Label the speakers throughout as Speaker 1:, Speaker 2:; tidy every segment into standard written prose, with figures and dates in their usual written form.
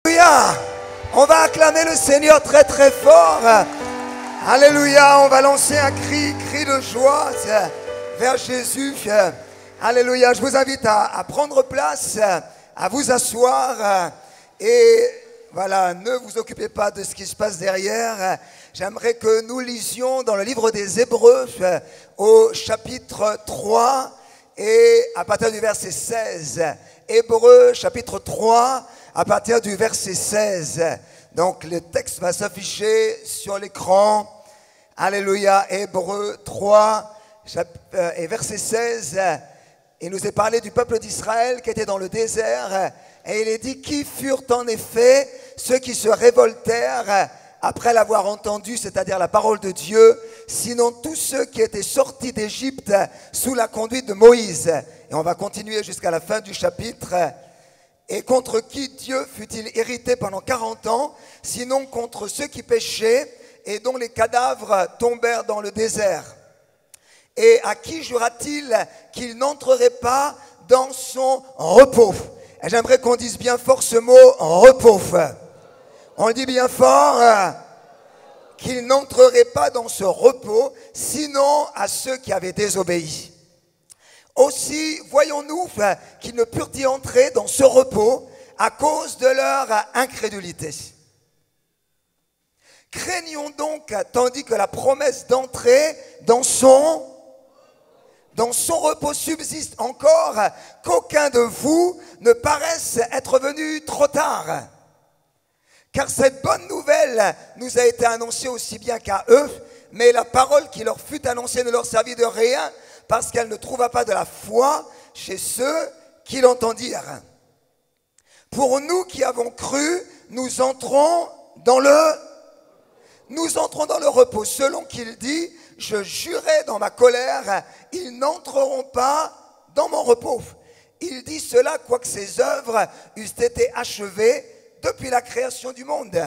Speaker 1: Alléluia. On va acclamer le Seigneur très très fort. Alléluia. On va lancer un cri de joie vers Jésus. Alléluia. Je vous invite à prendre place, à vous asseoir. Et voilà, ne vous occupez pas de ce qui se passe derrière. J'aimerais que nous lisions dans le livre des Hébreux au chapitre 3 et à partir du verset 16. Hébreux chapitre 3 à partir du verset 16. Donc le texte va s'afficher sur l'écran. Alléluia. Hébreux 3 et verset 16. Il nous est parlé du peuple d'Israël qui était dans le désert. Et il est dit, qui furent en effet ceux qui se révoltèrent après l'avoir entendu, c'est-à-dire la parole de Dieu, sinon tous ceux qui étaient sortis d'Égypte sous la conduite de Moïse. Et on va continuer jusqu'à la fin du chapitre. Et contre qui Dieu fut-il irrité pendant 40 ans, sinon contre ceux qui péchaient et dont les cadavres tombèrent dans le désert? Et à qui jura-t-il qu'il n'entrerait pas dans son repos? Et j'aimerais qu'on dise bien fort ce mot repos. On le dit bien fort, qu'il n'entrerait pas dans ce repos, sinon à ceux qui avaient désobéi. Aussi, voyons-nous qu'ils ne purent y entrer dans ce repos à cause de leur incrédulité. Craignons donc, tandis que la promesse d'entrer dans son repos subsiste encore, qu'aucun de vous ne paraisse être venu trop tard. Car cette bonne nouvelle nous a été annoncée aussi bien qu'à eux, mais la parole qui leur fut annoncée ne leur servit de rien, parce qu'elle ne trouva pas de la foi chez ceux qui l'entendirent. Pour nous qui avons cru, nous entrons dans le repos, selon qu'il dit, je jurai dans ma colère, ils n'entreront pas dans mon repos. Il dit cela, quoique ses œuvres eussent été achevées depuis la création du monde.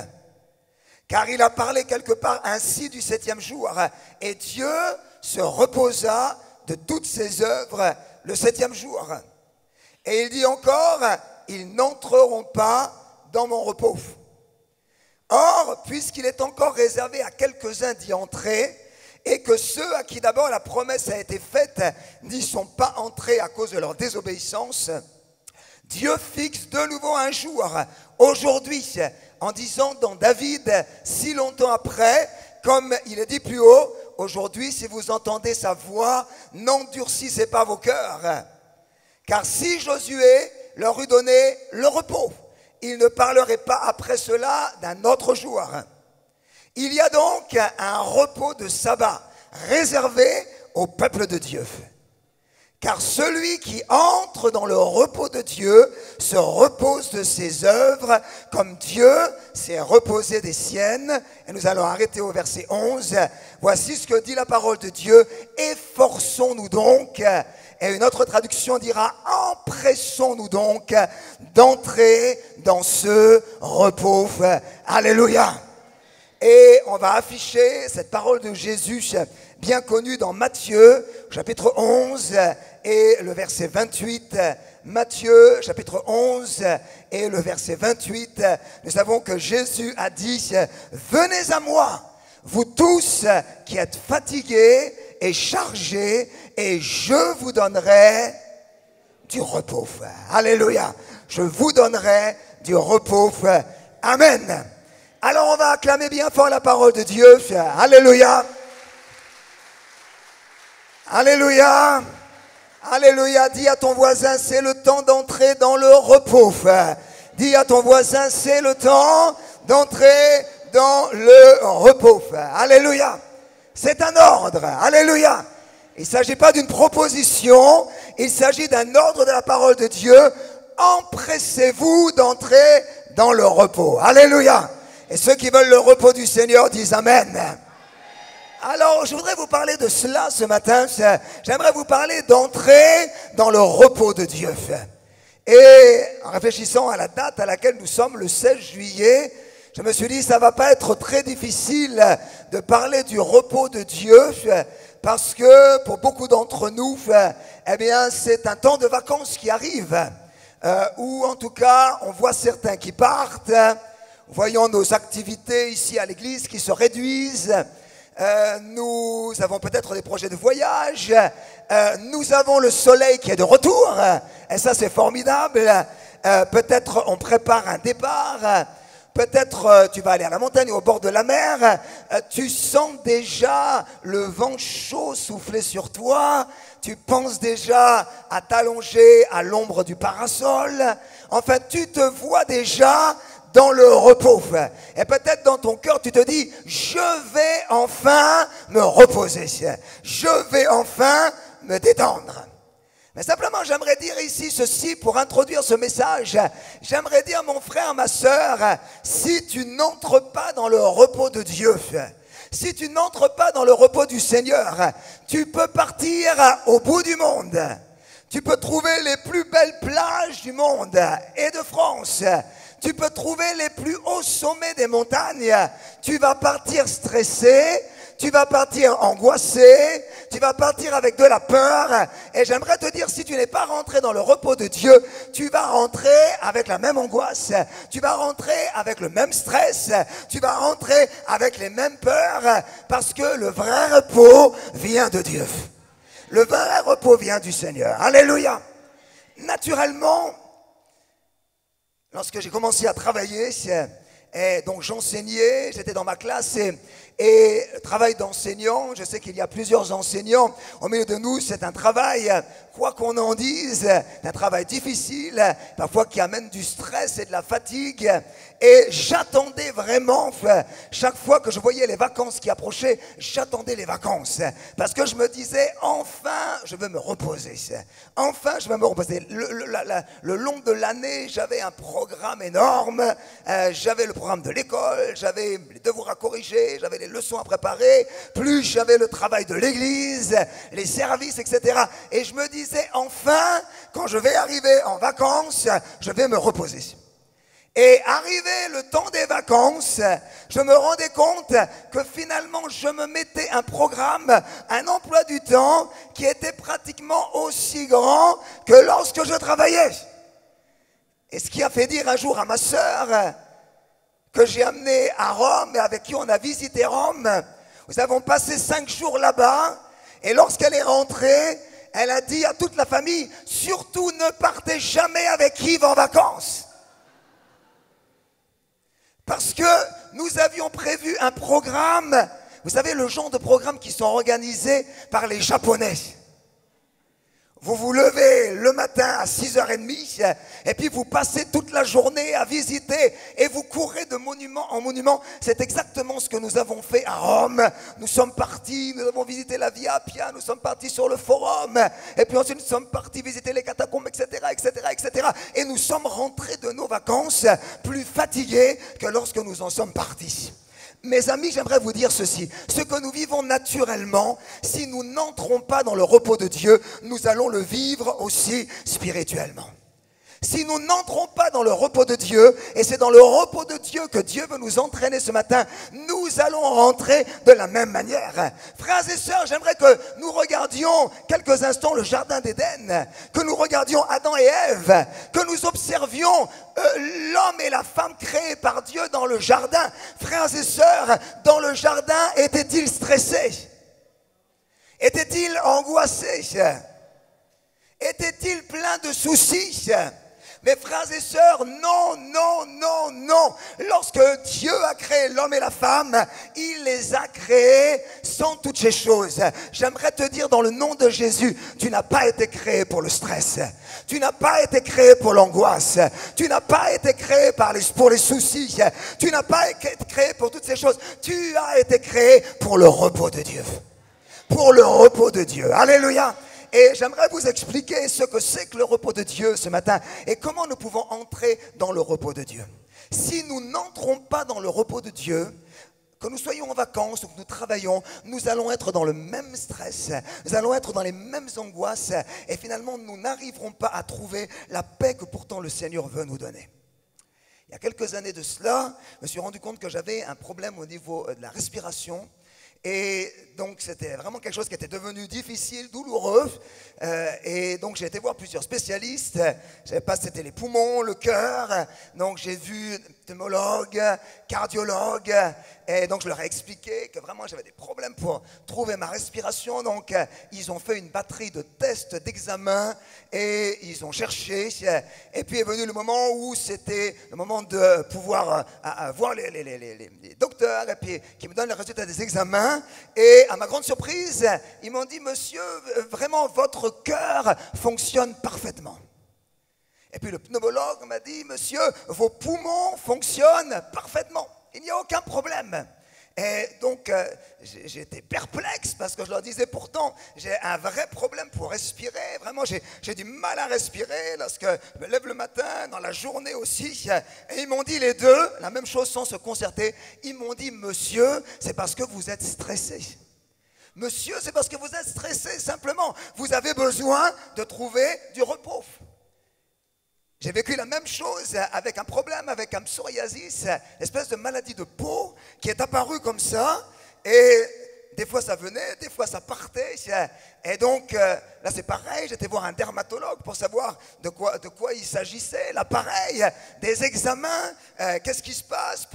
Speaker 1: Car il a parlé quelque part ainsi du 7e jour, et Dieu se reposa de toutes ses œuvres le 7e jour. Et il dit encore, ils n'entreront pas dans mon repos. Or, puisqu'il est encore réservé à quelques-uns d'y entrer, et que ceux à qui d'abord la promesse a été faite n'y sont pas entrés à cause de leur désobéissance, Dieu fixe de nouveau un jour, aujourd'hui, en disant dans David, si longtemps après, comme il est dit plus haut, aujourd'hui, si vous entendez sa voix, n'endurcissez pas vos cœurs. Car si Josué leur eût donné le repos, il ne parlerait pas après cela d'un autre jour. Il y a donc un repos de sabbat réservé au peuple de Dieu. Car celui qui entre dans le repos de Dieu se repose de ses œuvres comme Dieu s'est reposé des siennes. Et nous allons arrêter au verset 11. Voici ce que dit la parole de Dieu. Efforçons-nous donc, et une autre traduction dira, empressons-nous donc d'entrer dans ce repos. Alléluia. Et on va afficher cette parole de Jésus bien connue dans Matthieu, chapitre 11 et le verset 28. Matthieu, chapitre 11 et le verset 28. Nous savons que Jésus a dit, venez à moi, vous tous qui êtes fatigués et chargés, et je vous donnerai du repos. Alléluia. Je vous donnerai du repos. Amen. Alors on va acclamer bien fort la parole de Dieu. Alléluia. Alléluia. Alléluia. Dis à ton voisin, c'est le temps d'entrer dans le repos. Dis à ton voisin, c'est le temps d'entrer dans le repos. Alléluia. C'est un ordre. Alléluia. Il ne s'agit pas d'une proposition, il s'agit d'un ordre de la parole de Dieu. Empressez-vous d'entrer dans le repos. Alléluia. Et ceux qui veulent le repos du Seigneur disent Amen. Alors, je voudrais vous parler de cela ce matin. J'aimerais vous parler d'entrer dans le repos de Dieu. Et en réfléchissant à la date à laquelle nous sommes, le 16 juillet, je me suis dit, ça ne va pas être très difficile de parler du repos de Dieu, parce que pour beaucoup d'entre nous, eh bien, c'est un temps de vacances qui arrive. ou en tout cas, on voit certains qui partent. Voyons nos activités ici à l'église qui se réduisent. Nous avons peut-être des projets de voyage. Nous avons le soleil qui est de retour. Et ça, c'est formidable. Peut-être on prépare un départ. Peut-être tu vas aller à la montagne ou au bord de la mer. Tu sens déjà le vent chaud souffler sur toi. Tu penses déjà à t'allonger à l'ombre du parasol. Enfin, tu te vois déjà dans le repos. Et peut-être dans ton cœur, tu te dis, je vais enfin me reposer. Je vais enfin me détendre. Mais simplement, j'aimerais dire ici ceci pour introduire ce message. J'aimerais dire, mon frère, ma sœur, si tu n'entres pas dans le repos de Dieu, si tu n'entres pas dans le repos du Seigneur, tu peux partir au bout du monde. Tu peux trouver les plus belles plages du monde et de France. Tu peux trouver les plus hauts sommets des montagnes. Tu vas partir stressé, tu vas partir angoissé, tu vas partir avec de la peur. Et j'aimerais te dire, si tu n'es pas rentré dans le repos de Dieu, tu vas rentrer avec la même angoisse. Tu vas rentrer avec le même stress. Tu vas rentrer avec les mêmes peurs. Parce que le vrai repos vient de Dieu. Le vrai repos vient du Seigneur. Alléluia. Naturellement, lorsque j'ai commencé à travailler, et donc j'enseignais, j'étais dans ma classe et travail d'enseignant, je sais qu'il y a plusieurs enseignants au milieu de nous, c'est un travail, quoi qu'on en dise, un travail difficile, parfois qui amène du stress et de la fatigue. Et j'attendais vraiment, chaque fois que je voyais les vacances qui approchaient, j'attendais les vacances. Parce que je me disais, enfin, je veux me reposer. Enfin, je veux me reposer. Le long de l'année, j'avais un programme énorme. J'avais le programme de l'école, j'avais les devoirs à corriger, j'avais les leçons à préparer. Plus j'avais le travail de l'église, les services, etc. Et je me disais, enfin, quand je vais arriver en vacances, je vais me reposer. Et arrivé le temps des vacances, je me rendais compte que finalement je me mettais un programme, un emploi du temps qui était pratiquement aussi grand que lorsque je travaillais. Et ce qui a fait dire un jour à ma sœur que j'ai amenée à Rome et avec qui on a visité Rome, nous avons passé 5 jours là-bas et lorsqu'elle est rentrée, elle a dit à toute la famille, surtout ne partez jamais avec Yves en vacances. Parce que nous avions prévu un programme, vous savez, le genre de programme qui sont organisés par les Japonais. Vous vous levez le matin à 6h30 et puis vous passez toute la journée à visiter et vous courez de monument en monument. C'est exactement ce que nous avons fait à Rome. Nous sommes partis, nous avons visité la Via Appia, nous sommes partis sur le forum et puis ensuite nous sommes partis visiter les catacombes, etc., etc., etc. Et nous sommes rentrés de nos vacances plus fatigués que lorsque nous en sommes partis. Mes amis, j'aimerais vous dire ceci. Ce que nous vivons naturellement, si nous n'entrons pas dans le repos de Dieu, nous allons le vivre aussi spirituellement. Si nous n'entrons pas dans le repos de Dieu, et c'est dans le repos de Dieu que Dieu veut nous entraîner ce matin, nous allons rentrer de la même manière. Frères et sœurs, j'aimerais que nous regardions quelques instants le jardin d'Éden, que nous regardions Adam et Ève, que nous observions l'homme et la femme créés par Dieu dans le jardin. Frères et sœurs, dans le jardin, étaient-ils stressés? Étaient-ils angoissés? Étaient-ils pleins de soucis? Mes frères et sœurs, non, non, non, non. Lorsque Dieu a créé l'homme et la femme, il les a créés sans toutes ces choses. J'aimerais te dire dans le nom de Jésus, tu n'as pas été créé pour le stress. Tu n'as pas été créé pour l'angoisse. Tu n'as pas été créé pour les soucis. Tu n'as pas été créé pour toutes ces choses. Tu as été créé pour le repos de Dieu. Pour le repos de Dieu. Alléluia. Et j'aimerais vous expliquer ce que c'est que le repos de Dieu ce matin et comment nous pouvons entrer dans le repos de Dieu. Si nous n'entrons pas dans le repos de Dieu, que nous soyons en vacances ou que nous travaillons, nous allons être dans le même stress, nous allons être dans les mêmes angoisses et finalement nous n'arriverons pas à trouver la paix que pourtant le Seigneur veut nous donner. Il y a quelques années de cela, je me suis rendu compte que j'avais un problème au niveau de la respiration. Et donc c'était vraiment quelque chose qui était devenu difficile, douloureux. Et donc j'ai été voir plusieurs spécialistes. Je ne savais pas si c'était les poumons, le cœur. Donc j'ai vu pneumologue, cardiologue. Et donc je leur ai expliqué que vraiment j'avais des problèmes pour trouver ma respiration. Donc ils ont fait une batterie de tests, d'examens. Et ils ont cherché. Et puis est venu le moment où c'était le moment de pouvoir voir les docteurs. Et puis qui me donnent les résultats des examens. Et à ma grande surprise, ils m'ont dit, monsieur, vraiment votre cœur fonctionne parfaitement. Et puis le pneumologue m'a dit, monsieur, vos poumons fonctionnent parfaitement. Il n'y a aucun problème. Et donc j'étais perplexe parce que je leur disais pourtant j'ai un vrai problème pour respirer. Vraiment j'ai du mal à respirer lorsque je me lève le matin, dans la journée aussi. Et ils m'ont dit les deux, la même chose sans se concerter. Ils m'ont dit, monsieur, c'est parce que vous êtes stressé. Monsieur, c'est parce que vous êtes stressé simplement. Vous avez besoin de trouver du repos. J'ai vécu la même chose avec un problème, avec un psoriasis, une espèce de maladie de peau qui est apparue comme ça. Et des fois ça venait, des fois ça partait. Et donc là c'est pareil, j'étais voir un dermatologue pour savoir de quoi il s'agissait. Là pareil, des examens, qu'est-ce qui se passe,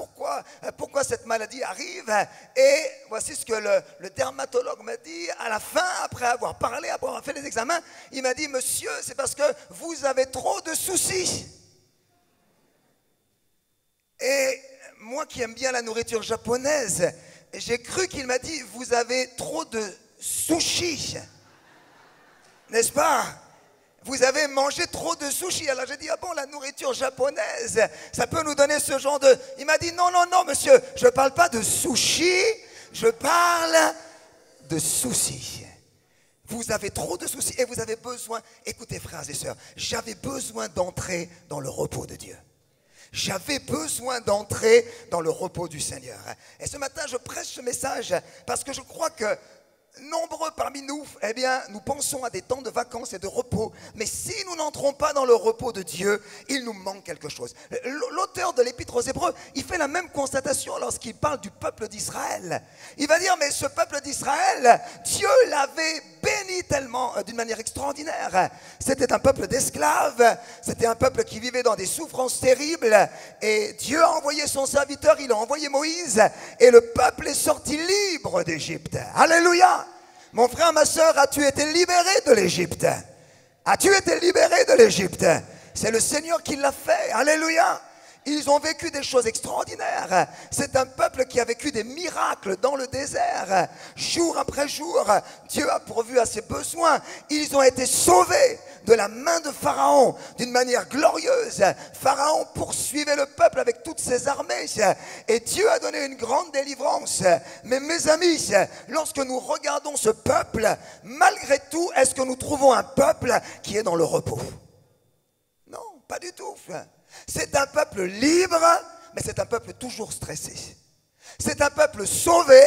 Speaker 1: pourquoi cette maladie arrive. Et voici ce que le dermatologue m'a dit à la fin, après avoir parlé, après avoir fait les examens. Il m'a dit, monsieur, c'est parce que vous avez trop de soucis. Et moi qui aime bien la nourriture japonaise, j'ai cru qu'il m'a dit, vous avez trop de sushi. N'est-ce pas? Vous avez mangé trop de sushi. Alors j'ai dit, ah bon, la nourriture japonaise, ça peut nous donner ce genre de... Il m'a dit, non, non, non, monsieur, je ne parle pas de sushi, je parle de soucis. Vous avez trop de soucis et vous avez besoin... Écoutez, frères et sœurs, j'avais besoin d'entrer dans le repos de Dieu. J'avais besoin d'entrer dans le repos du Seigneur. Et ce matin, je prêche ce message parce que je crois que nombreux parmi nous, eh bien, nous pensons à des temps de vacances et de repos. Mais si nous n'entrons pas dans le repos de Dieu, il nous manque quelque chose. L'auteur de l'Épître aux Hébreux, il fait la même constatation lorsqu'il parle du peuple d'Israël. Il va dire, mais ce peuple d'Israël, Dieu l'avait béni tellement, d'une manière extraordinaire. C'était un peuple d'esclaves, c'était un peuple qui vivait dans des souffrances terribles. Et Dieu a envoyé son serviteur, il a envoyé Moïse. Et le peuple est sorti libre d'Égypte. Alléluia! Mon frère, ma soeur, as-tu été libéré de l'Égypte? As-tu été libéré de l'Égypte? C'est le Seigneur qui l'a fait. Alléluia! Ils ont vécu des choses extraordinaires. C'est un peuple qui a vécu des miracles dans le désert. Jour après jour, Dieu a pourvu à ses besoins. Ils ont été sauvés de la main de Pharaon d'une manière glorieuse. Pharaon poursuivait le peuple avec toutes ses armées. Et Dieu a donné une grande délivrance. Mais mes amis, lorsque nous regardons ce peuple, malgré tout, est-ce que nous trouvons un peuple qui est dans le repos? Non, pas du tout. C'est un peuple libre, mais c'est un peuple toujours stressé. C'est un peuple sauvé,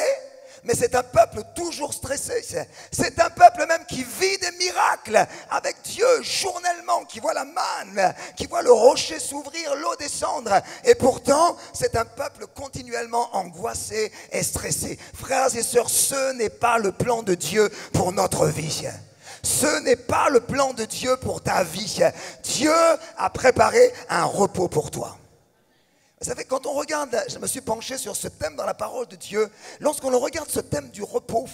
Speaker 1: mais c'est un peuple toujours stressé. C'est un peuple même qui vit des miracles avec Dieu journellement, qui voit la manne, qui voit le rocher s'ouvrir, l'eau descendre. Et pourtant, c'est un peuple continuellement angoissé et stressé. Frères et sœurs, ce n'est pas le plan de Dieu pour notre vie. Ce n'est pas le plan de Dieu pour ta vie. Dieu a préparé un repos pour toi. Vous savez, quand on regarde, je me suis penché sur ce thème dans la parole de Dieu. Lorsqu'on regarde ce thème du repos,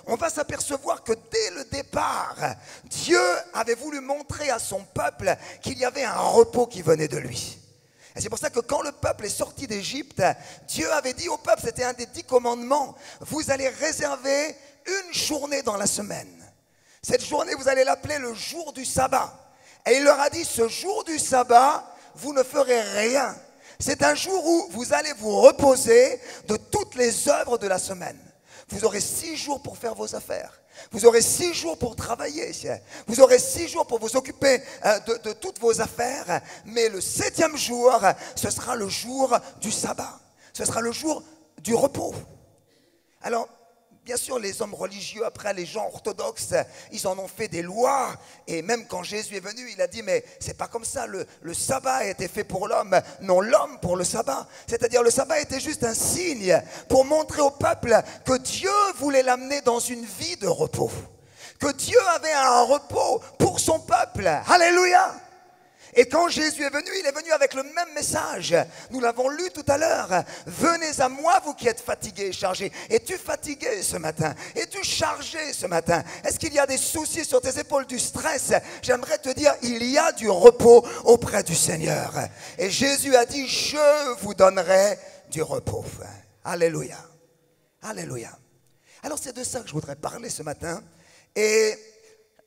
Speaker 1: on va s'apercevoir que dès le départ, Dieu avait voulu montrer à son peuple qu'il y avait un repos qui venait de lui. Et c'est pour ça que quand le peuple est sorti d'Égypte, Dieu avait dit au peuple, c'était un des 10 commandements, vous allez réserver une journée dans la semaine. Cette journée, vous allez l'appeler le jour du sabbat. Et il leur a dit, ce jour du sabbat, vous ne ferez rien. C'est un jour où vous allez vous reposer de toutes les œuvres de la semaine. Vous aurez 6 jours pour faire vos affaires. Vous aurez 6 jours pour travailler. Vous aurez 6 jours pour vous occuper de toutes vos affaires. Mais le 7e jour, ce sera le jour du sabbat. Ce sera le jour du repos. Alors, Bien sûr, les hommes religieux, après les gens orthodoxes, ils en ont fait des lois. Et même quand Jésus est venu, il a dit, mais c'est pas comme ça. Le sabbat a été fait pour l'homme, non l'homme pour le sabbat. C'est-à-dire le sabbat était juste un signe pour montrer au peuple que Dieu voulait l'amener dans une vie de repos. Que Dieu avait un repos pour son peuple. Alléluia! Et quand Jésus est venu, il est venu avec le même message. Nous l'avons lu tout à l'heure. Venez à moi, vous qui êtes fatigués et chargés. Es-tu fatigué ce matin? Es-tu chargé ce matin? Est-ce qu'il y a des soucis sur tes épaules, du stress? J'aimerais te dire, il y a du repos auprès du Seigneur. Et Jésus a dit, je vous donnerai du repos. Alléluia. Alléluia. Alors c'est de ça que je voudrais parler ce matin. Et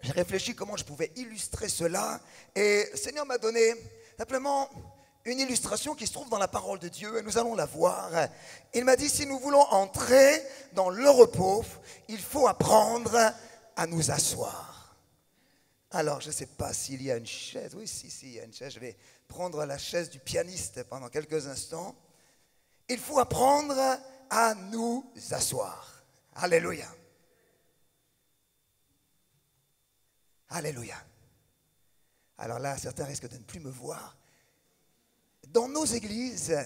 Speaker 1: j'ai réfléchi comment je pouvais illustrer cela. Et le Seigneur m'a donné simplement une illustration qui se trouve dans la parole de Dieu. Et nous allons la voir. Il m'a dit, si nous voulons entrer dans le repos, il faut apprendre à nous asseoir. Alors, je ne sais pas s'il y a une chaise. Oui, si, il y a une chaise. Je vais prendre la chaise du pianiste pendant quelques instants. Il faut apprendre à nous asseoir. Alléluia. Alléluia. Alors là, certains risquent de ne plus me voir. Dans nos églises,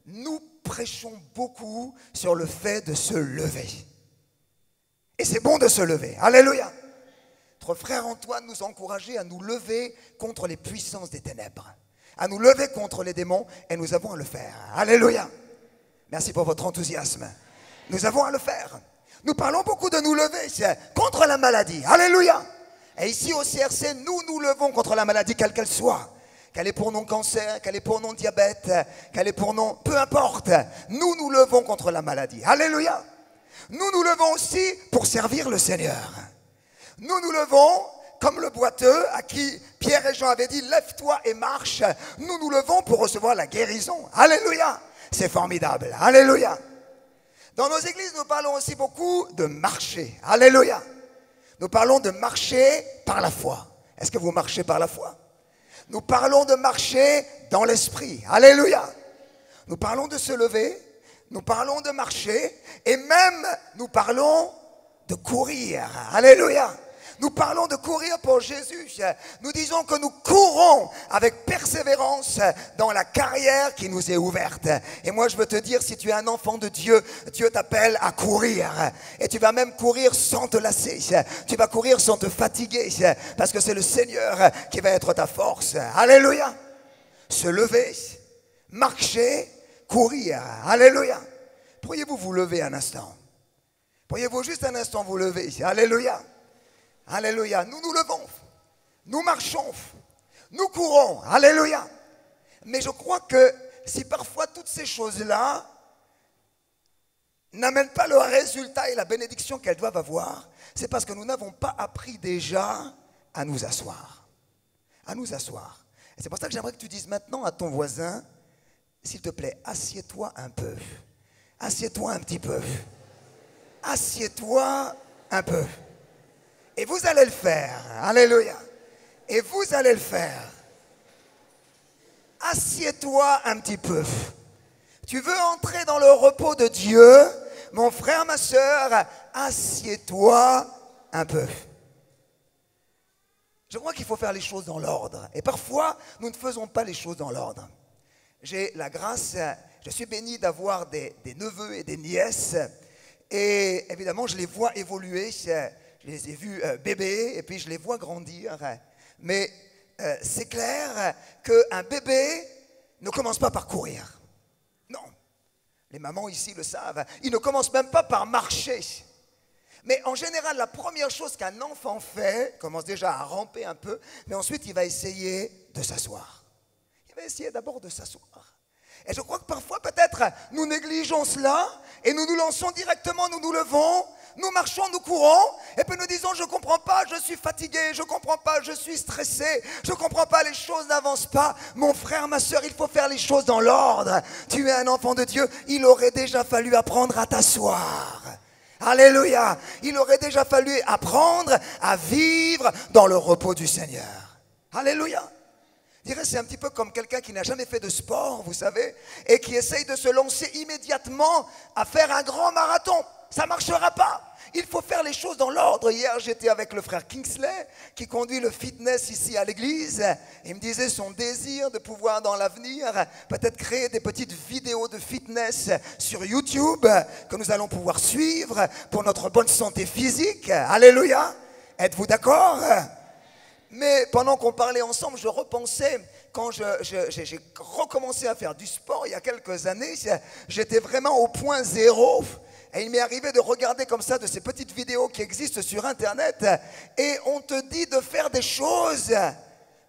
Speaker 1: nous prêchons beaucoup sur le fait de se lever. Et c'est bon de se lever. Alléluia. Notre frère Antoine nous a encouragés à nous lever contre les puissances des ténèbres, à nous lever contre les démons, et nous avons à le faire. Alléluia. Merci pour votre enthousiasme. Nous avons à le faire. Nous parlons beaucoup de nous lever contre la maladie. Alléluia. Et ici au CRC, nous levons contre la maladie, quelle qu'elle soit. Qu'elle est pour non-cancer, qu'elle est pour non-diabète, qu'elle est pour non... Peu importe. Nous levons contre la maladie. Alléluia. Nous levons aussi pour servir le Seigneur. Nous levons comme le boiteux à qui Pierre et Jean avaient dit, lève-toi et marche. Nous levons pour recevoir la guérison. Alléluia. C'est formidable. Alléluia. Dans nos églises, nous parlons aussi beaucoup de marcher. Alléluia. Nous parlons de marcher par la foi. Est-ce que vous marchez par la foi? Nous parlons de marcher dans l'esprit. Alléluia. Nous parlons de se lever. Nous parlons de marcher. Et même, nous parlons de courir. Alléluia. Nous parlons de courir pour Jésus. Nous disons que nous courons avec persévérance dans la carrière qui nous est ouverte. Et moi, je veux te dire, si tu es un enfant de Dieu, Dieu t'appelle à courir. Et tu vas même courir sans te lasser. Tu vas courir sans te fatiguer. Parce que c'est le Seigneur qui va être ta force. Alléluia. Se lever, marcher, courir. Alléluia. Pourriez-vous vous lever un instant? Pourriez-vous juste un instant vous lever? Alléluia. Alléluia, nous nous levons, nous marchons, nous courons, alléluia. Mais je crois que si parfois toutes ces choses-là n'amènent pas le résultat et la bénédiction qu'elles doivent avoir, c'est parce que nous n'avons pas appris déjà à nous asseoir. À nous asseoir. Et c'est pour ça que j'aimerais que tu dises maintenant à ton voisin, s'il te plaît, assieds-toi un peu. Assieds-toi un petit peu. Assieds-toi un peu. Et vous allez le faire. Alléluia. Et vous allez le faire. Assieds-toi un petit peu. Tu veux entrer dans le repos de Dieu, mon frère, ma soeur, assieds-toi un peu. Je crois qu'il faut faire les choses dans l'ordre. Et parfois, nous ne faisons pas les choses dans l'ordre. J'ai la grâce, je suis béni d'avoir des neveux et des nièces. Et évidemment, je les vois évoluer. Je les ai vus bébés et puis je les vois grandir. Mais c'est clair qu'un bébé ne commence pas par courir. Non. Les mamans ici le savent. Ils ne commencent même pas par marcher. Mais en général, la première chose qu'un enfant fait, commence déjà à ramper un peu, mais ensuite il va essayer de s'asseoir. Il va essayer d'abord de s'asseoir. Et je crois que parfois, peut-être, nous négligeons cela et nous nous lançons directement, nous nous levons. Nous marchons, nous courons, et puis nous disons, je ne comprends pas, je suis fatigué, je ne comprends pas, je suis stressé, je ne comprends pas, les choses n'avancent pas. Mon frère, ma soeur, il faut faire les choses dans l'ordre. Tu es un enfant de Dieu, il aurait déjà fallu apprendre à t'asseoir. Alléluia. Il aurait déjà fallu apprendre à vivre dans le repos du Seigneur. Alléluia. Je dirais, c'est un petit peu comme quelqu'un qui n'a jamais fait de sport, vous savez, et qui essaye de se lancer immédiatement à faire un grand marathon. ça ne marchera pas. Il faut faire les choses dans l'ordre. Hier, j'étais avec le frère Kingsley, qui conduit le fitness ici à l'église. Il me disait son désir de pouvoir, dans l'avenir, peut-être créer des petites vidéos de fitness sur YouTube que nous allons pouvoir suivre pour notre bonne santé physique. Alléluia. Êtes-vous d'accord? Mais pendant qu'on parlait ensemble, je repensais, quand j'ai recommencé à faire du sport il y a quelques années, j'étais vraiment au point zéro. Et il m'est arrivé de regarder comme ça de ces petites vidéos qui existent sur Internet. Et on te dit de faire des choses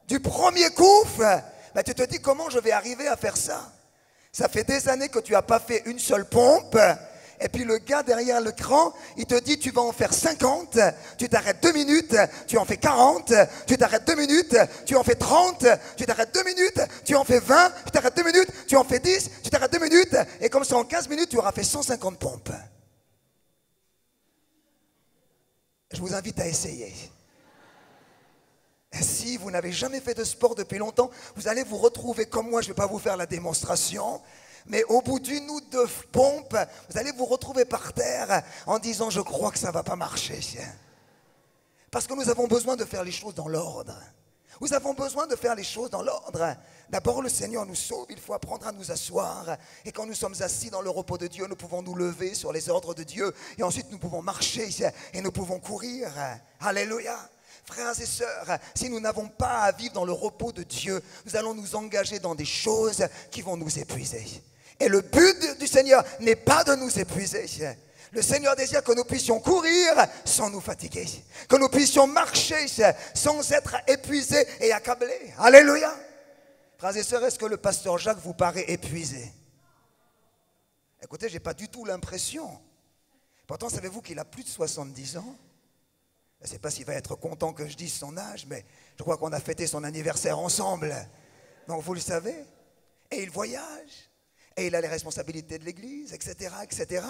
Speaker 1: du premier coup. Ben, tu te dis comment je vais arriver à faire ça? Ça fait des années que tu n'as pas fait une seule pompe. Et puis le gars derrière l'écran, il te dit tu vas en faire 50, tu t'arrêtes 2 minutes, tu en fais 40, tu t'arrêtes 2 minutes, tu en fais 30, tu t'arrêtes 2 minutes, tu en fais 20, tu t'arrêtes 2 minutes, tu en fais 10, tu t'arrêtes 2 minutes, et comme ça en 15 minutes tu auras fait 150 pompes. Je vous invite à essayer. Et si vous n'avez jamais fait de sport depuis longtemps, vous allez vous retrouver comme moi, je ne vais pas vous faire la démonstration. Mais au bout d'une ou deux pompes, vous allez vous retrouver par terre en disant « Je crois que ça ne va pas marcher. » Parce que nous avons besoin de faire les choses dans l'ordre. Nous avons besoin de faire les choses dans l'ordre. D'abord, le Seigneur nous sauve, il faut apprendre à nous asseoir. Et quand nous sommes assis dans le repos de Dieu, nous pouvons nous lever sur les ordres de Dieu. Et ensuite, nous pouvons marcher et nous pouvons courir. Alléluia. Frères et sœurs, si nous n'avons pas à vivre dans le repos de Dieu, nous allons nous engager dans des choses qui vont nous épuiser. Et le but du Seigneur n'est pas de nous épuiser. Le Seigneur désire que nous puissions courir sans nous fatiguer. Que nous puissions marcher sans être épuisés et accablés. Alléluia. Frères et sœurs, est-ce que le pasteur Jacques vous paraît épuisé? Écoutez, je n'ai pas du tout l'impression. Pourtant, savez-vous qu'il a plus de 70 ans? Je ne sais pas s'il va être content que je dise son âge, mais je crois qu'on a fêté son anniversaire ensemble. Donc vous le savez. Et il voyage. Et il a les responsabilités de l'église, etc., etc.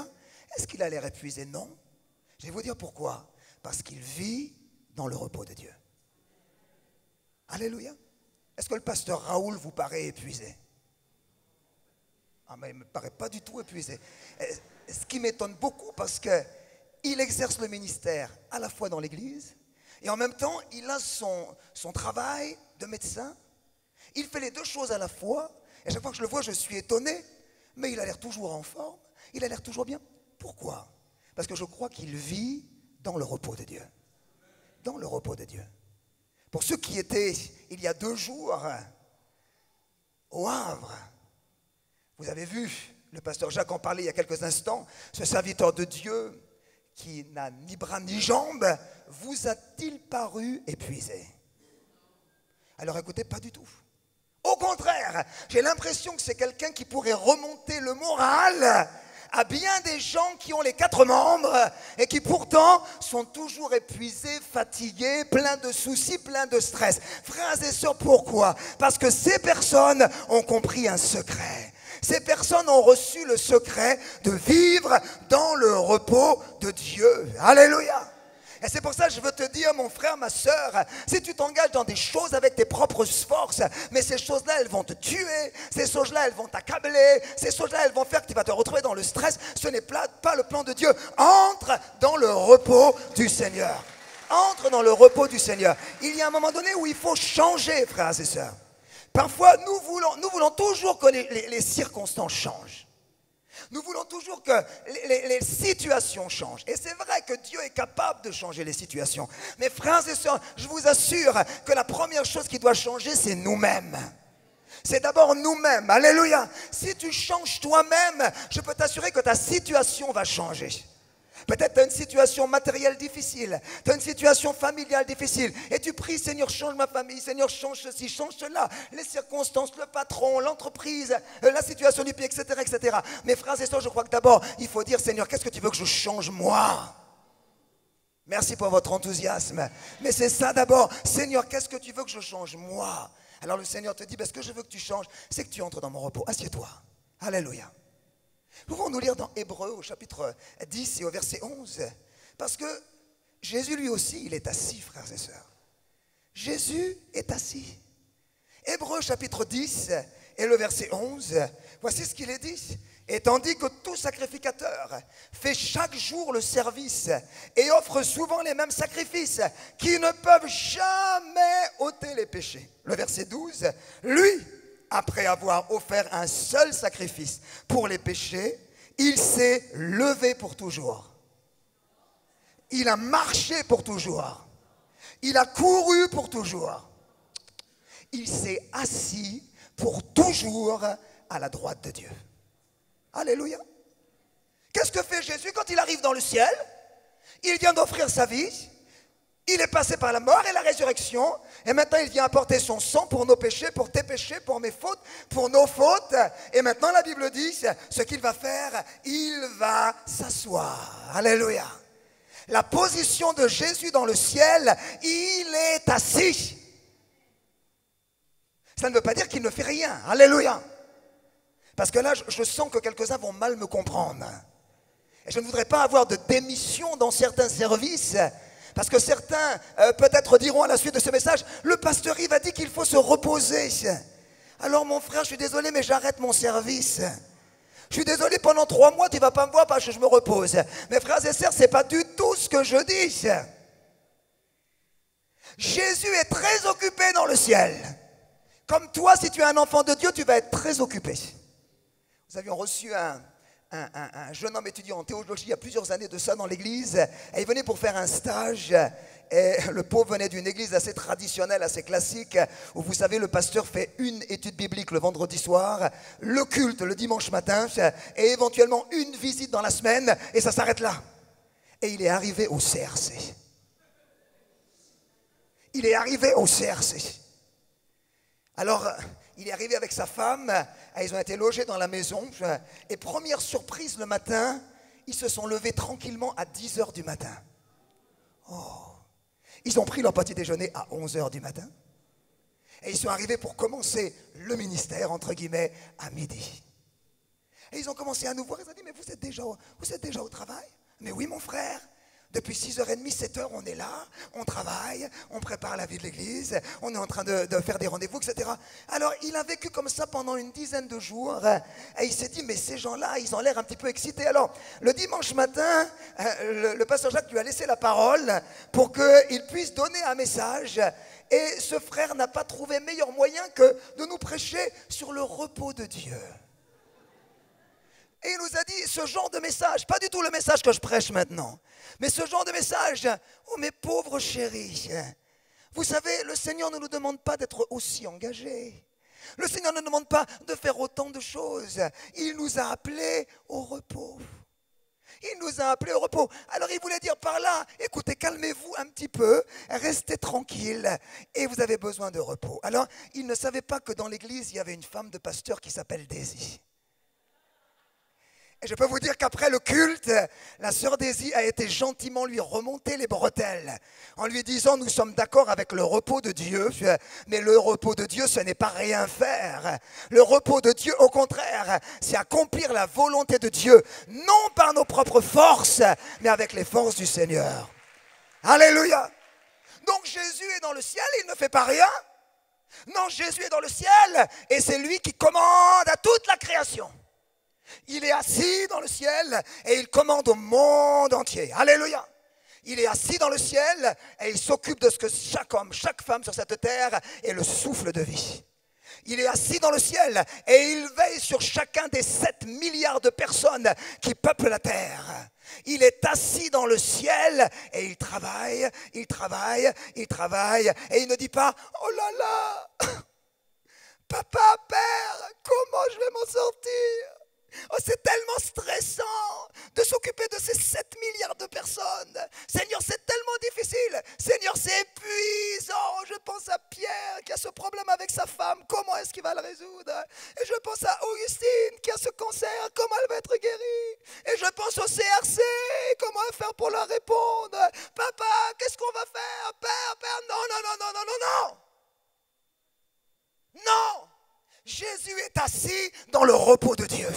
Speaker 1: Est-ce qu'il a l'air épuisé? Non. Je vais vous dire pourquoi. Parce qu'il vit dans le repos de Dieu. Alléluia. Est-ce que le pasteur Raoul vous paraît épuisé? Ah, mais il ne me paraît pas du tout épuisé. Ce qui m'étonne beaucoup parce qu'il exerce le ministère à la fois dans l'église et en même temps, il a son travail de médecin. Il fait les deux choses à la fois. Et à chaque fois que je le vois, je suis étonné. Mais il a l'air toujours en forme, il a l'air toujours bien. Pourquoi? Parce que je crois qu'il vit dans le repos de Dieu. Dans le repos de Dieu. Pour ceux qui étaient, il y a 2 jours, au Havre, vous avez vu, le pasteur Jacques en parlait il y a quelques instants, ce serviteur de Dieu qui n'a ni bras ni jambes, vous a-t-il paru épuisé? Alors écoutez, pas du tout. Au contraire, j'ai l'impression que c'est quelqu'un qui pourrait remonter le moral à bien des gens qui ont les 4 membres et qui pourtant sont toujours épuisés, fatigués, pleins de soucis, pleins de stress. Frères et sœurs, pourquoi? Parce que ces personnes ont compris un secret. Ces personnes ont reçu le secret de vivre dans le repos de Dieu. Alléluia. Et c'est pour ça que je veux te dire, mon frère, ma soeur, si tu t'engages dans des choses avec tes propres forces, mais ces choses-là, elles vont te tuer, ces choses-là, elles vont t'accabler, ces choses-là, elles vont faire que tu vas te retrouver dans le stress, ce n'est pas le plan de Dieu. Entre dans le repos du Seigneur. Entre dans le repos du Seigneur. Il y a un moment donné où il faut changer, frères et sœurs. Parfois, nous voulons toujours que les circonstances changent. Nous voulons toujours que les situations changent. Et c'est vrai que Dieu est capable de changer les situations. Mais frères et sœurs, je vous assure que la première chose qui doit changer, c'est nous-mêmes. C'est d'abord nous-mêmes. Alléluia. Si tu changes toi-même, je peux t'assurer que ta situation va changer. Peut-être tu as une situation matérielle difficile, tu as une situation familiale difficile et tu pries, Seigneur, change ma famille, Seigneur, change ceci, change cela, les circonstances, le patron, l'entreprise, la situation du pays, etc., etc. Mais frères et sœurs, je crois que d'abord, il faut dire, Seigneur, qu'est-ce que tu veux que je change moi? Merci pour votre enthousiasme. Mais c'est ça d'abord, Seigneur, qu'est-ce que tu veux que je change moi? Alors le Seigneur te dit, ce que je veux que tu changes, c'est que tu entres dans mon repos. Assieds-toi. Alléluia. Pouvons-nous lire dans Hébreux au chapitre 10 et au verset 11? Parce que Jésus lui aussi, il est assis, frères et sœurs. Jésus est assis. Hébreux chapitre 10 et le verset 11, voici ce qu'il est dit. Et tandis que tout sacrificateur fait chaque jour le service et offre souvent les mêmes sacrifices qui ne peuvent jamais ôter les péchés. Le verset 12, lui, après avoir offert un seul sacrifice pour les péchés, il s'est levé pour toujours. Il a marché pour toujours. Il a couru pour toujours. Il s'est assis pour toujours à la droite de Dieu. Alléluia. Qu'est-ce que fait Jésus quand il arrive dans le ciel? Il vient d'offrir sa vie. Il est passé par la mort et la résurrection. Et maintenant, il vient apporter son sang pour nos péchés, pour tes péchés, pour mes fautes, pour nos fautes. Et maintenant, la Bible dit, ce qu'il va faire, il va s'asseoir. Alléluia. La position de Jésus dans le ciel, il est assis. Ça ne veut pas dire qu'il ne fait rien. Alléluia. Parce que là, je sens que quelques-uns vont mal me comprendre. Et je ne voudrais pas avoir de démission dans certains services. Parce que certains, peut-être diront à la suite de ce message, le pasteur Yves a dit qu'il faut se reposer. Alors mon frère, je suis désolé, mais j'arrête mon service. Je suis désolé, pendant 3 mois, tu ne vas pas me voir parce que je me repose. Mes frères et sœurs, ce n'est pas du tout ce que je dis. Jésus est très occupé dans le ciel. Comme toi, si tu es un enfant de Dieu, tu vas être très occupé. Nous avions reçu un jeune homme étudiant en théologie il y a plusieurs années de ça dans l'église. Et il venait pour faire un stage. Et le pauvre venait d'une église assez traditionnelle, assez classique, où vous savez, le pasteur fait une étude biblique le vendredi soir, le culte le dimanche matin, et éventuellement une visite dans la semaine, et ça s'arrête là. Et il est arrivé au CRC. Il est arrivé au CRC. Alors, il est arrivé avec sa femme, ils ont été logés dans la maison, et première surprise le matin, ils se sont levés tranquillement à 10 h du matin. Oh. Ils ont pris leur petit déjeuner à 11 h du matin, et ils sont arrivés pour commencer le ministère, entre guillemets, à midi. Et ils ont commencé à nous voir, ils ont dit, mais vous êtes déjà au travail? Mais oui, mon frère. Depuis 6h30, 7h, on est là, on travaille, on prépare la vie de l'église, on est en train de faire des rendez-vous, etc. Alors, il a vécu comme ça pendant une dizaine de jours, et il s'est dit, mais ces gens-là, ils ont l'air un petit peu excités. Alors, le dimanche matin, le pasteur Jacques lui a laissé la parole pour qu'il puisse donner un message, et ce frère n'a pas trouvé meilleur moyen que de nous prêcher sur le repos de Dieu. Et il nous a dit ce genre de message, pas du tout le message que je prêche maintenant, mais ce genre de message, oh mes pauvres chéris, vous savez, le Seigneur ne nous demande pas d'être aussi engagés. Le Seigneur ne nous demande pas de faire autant de choses. Il nous a appelés au repos. Il nous a appelés au repos. Alors il voulait dire par là, écoutez, calmez-vous un petit peu, restez tranquille, et vous avez besoin de repos. Alors, il ne savait pas que dans l'église, il y avait une femme de pasteur qui s'appelle Daisy. Et je peux vous dire qu'après le culte, la sœur Daisy a été gentiment lui remonter les bretelles en lui disant, nous sommes d'accord avec le repos de Dieu, mais le repos de Dieu, ce n'est pas rien faire. Le repos de Dieu, au contraire, c'est accomplir la volonté de Dieu, non par nos propres forces, mais avec les forces du Seigneur. Alléluia. Donc Jésus est dans le ciel, il ne fait pas rien. Non, Jésus est dans le ciel et c'est lui qui commande à toute la création. Il est assis dans le ciel et il commande au monde entier. Alléluia. Il est assis dans le ciel et il s'occupe de ce que chaque homme, chaque femme sur cette terre est le souffle de vie. Il est assis dans le ciel et il veille sur chacun des 7 milliards de personnes qui peuplent la terre. Il est assis dans le ciel et il travaille, il travaille, il travaille. Et il ne dit pas, oh là là, papa, père, comment je vais m'en sortir? Oh, c'est tellement stressant de s'occuper de ces 7 milliards de personnes. Seigneur, c'est tellement difficile. Seigneur, c'est épuisant. Je pense à Pierre qui a ce problème avec sa femme. Comment est-ce qu'il va le résoudre? Et je pense à Augustine qui a ce cancer. Comment elle va être guérie? Et je pense au CRC. Comment faire pour leur répondre? Papa, qu'est-ce qu'on va faire? Père, non, non, non, non, non, non, non. Non. Jésus est assis dans le repos de Dieu.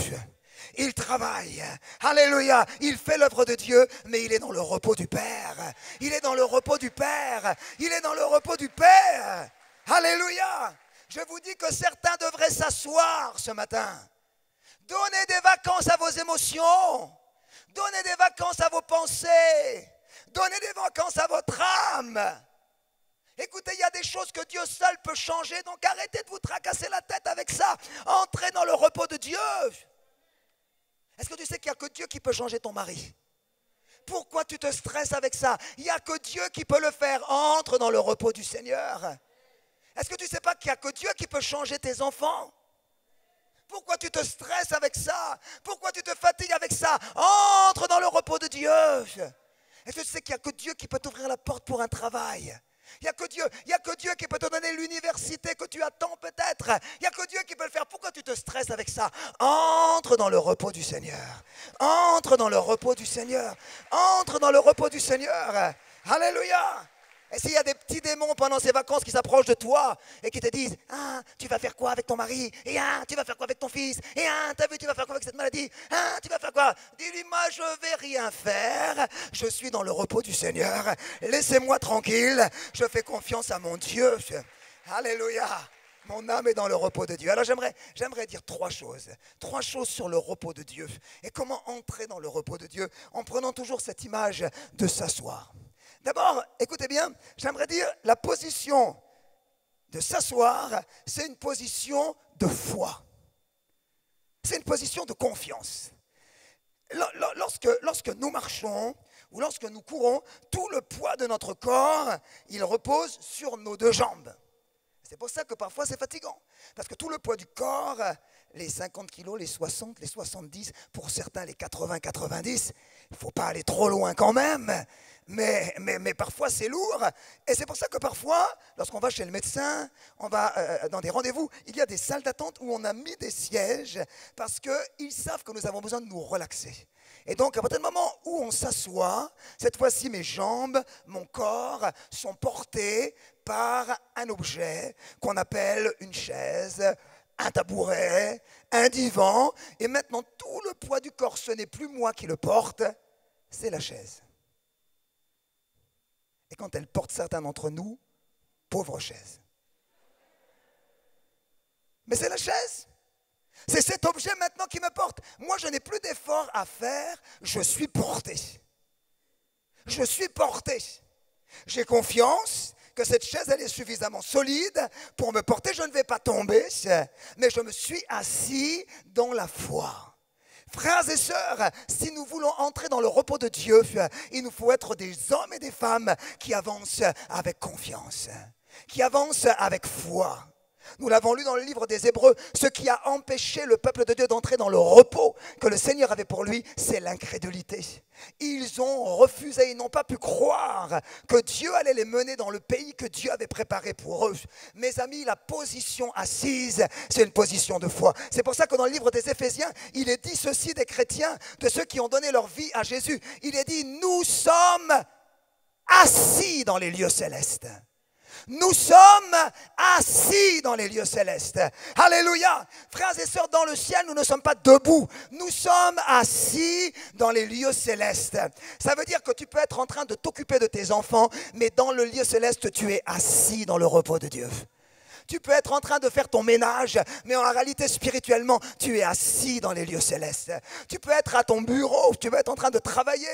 Speaker 1: Il travaille, alléluia, il fait l'œuvre de Dieu, mais il est dans le repos du Père. Il est dans le repos du Père. Il est dans le repos du Père. Alléluia. Je vous dis que certains devraient s'asseoir ce matin Donnez des vacances à vos émotions. Donnez des vacances à vos pensées. Donnez des vacances à votre âme. Écoutez, il y a des choses que Dieu seul peut changer, donc arrêtez de vous tracasser la tête avec ça. Entrez dans le repos de Dieu. Est-ce que tu sais qu'il n'y a que Dieu qui peut changer ton mari? Pourquoi tu te stresses avec ça? Il n'y a que Dieu qui peut le faire. Entre dans le repos du Seigneur. Est-ce que tu ne sais pas qu'il n'y a que Dieu qui peut changer tes enfants? Pourquoi tu te stresses avec ça? Pourquoi tu te fatigues avec ça? Entre dans le repos de Dieu. Est-ce que tu sais qu'il n'y a que Dieu qui peut t'ouvrir la porte pour un travail? Il n'y a que Dieu qui peut te donner l'université que tu attends peut-être. Il n'y a que Dieu qui peut le faire. Pourquoi tu te stresses avec ça? Entre dans le repos du Seigneur. Entre dans le repos du Seigneur. Entre dans le repos du Seigneur. Alléluia. Et s'il y a des petits démons pendant ces vacances qui s'approchent de toi et qui te disent « Ah, tu vas faire quoi avec ton mari? Et ah, tu vas faire quoi avec ton fils? Et ah, t'as vu, tu vas faire quoi avec cette maladie? Ah, tu vas faire quoi ?» Dis-lui « Moi, je ne vais rien faire. Je suis dans le repos du Seigneur. Laissez-moi tranquille. Je fais confiance à mon Dieu. » Alléluia. Mon âme est dans le repos de Dieu. Alors j'aimerais dire trois choses sur le repos de Dieu. Et comment entrer dans le repos de Dieu en prenant toujours cette image de s'asseoir. D'abord, écoutez bien, j'aimerais dire la position de s'asseoir, c'est une position de foi. C'est une position de confiance. Lorsque nous marchons ou lorsque nous courons, tout le poids de notre corps, il repose sur nos deux jambes. C'est pour ça que parfois c'est fatigant. Parce que tout le poids du corps, les 50 kilos, les 60, les 70, pour certains les 80, 90, il ne faut pas aller trop loin quand même. Mais parfois c'est lourd. Et c'est pour ça que parfois, lorsqu'on va chez le médecin, on va dans des rendez-vous, il y a des salles d'attente où on a mis des sièges parce qu'ils savent que nous avons besoin de nous relaxer. Et donc, à partir du moment où on s'assoit, cette fois-ci, mes jambes, mon corps sont portés par un objet qu'on appelle une chaise, un tabouret, un divan. Et maintenant, tout le poids du corps, ce n'est plus moi qui le porte, c'est la chaise. Et quand elle porte certains d'entre nous, pauvre chaise. Mais c'est la chaise. C'est cet objet maintenant qui me porte. Moi, je n'ai plus d'effort à faire. Je suis porté. Je suis porté. J'ai confiance que cette chaise, elle est suffisamment solide pour me porter. Je ne vais pas tomber, mais je me suis assis dans la foi. Frères et sœurs, si nous voulons entrer dans le repos de Dieu, il nous faut être des hommes et des femmes qui avancent avec confiance, qui avancent avec foi. Nous l'avons lu dans le livre des Hébreux, ce qui a empêché le peuple de Dieu d'entrer dans le repos que le Seigneur avait pour lui, c'est l'incrédulité. Ils ont refusé, ils n'ont pas pu croire que Dieu allait les mener dans le pays que Dieu avait préparé pour eux. Mes amis, la position assise, c'est une position de foi. C'est pour ça que dans le livre des Éphésiens, il est dit ceci des chrétiens, de ceux qui ont donné leur vie à Jésus. Il est dit, nous sommes assis dans les lieux célestes. Nous sommes assis dans les lieux célestes. Alléluia. Frères et sœurs, dans le ciel, nous ne sommes pas debout. Nous sommes assis dans les lieux célestes. Ça veut dire que tu peux être en train de t'occuper de tes enfants, mais dans le lieu céleste, tu es assis dans le repos de Dieu. Tu peux être en train de faire ton ménage, mais en réalité, spirituellement, tu es assis dans les lieux célestes. Tu peux être à ton bureau, tu peux être en train de travailler,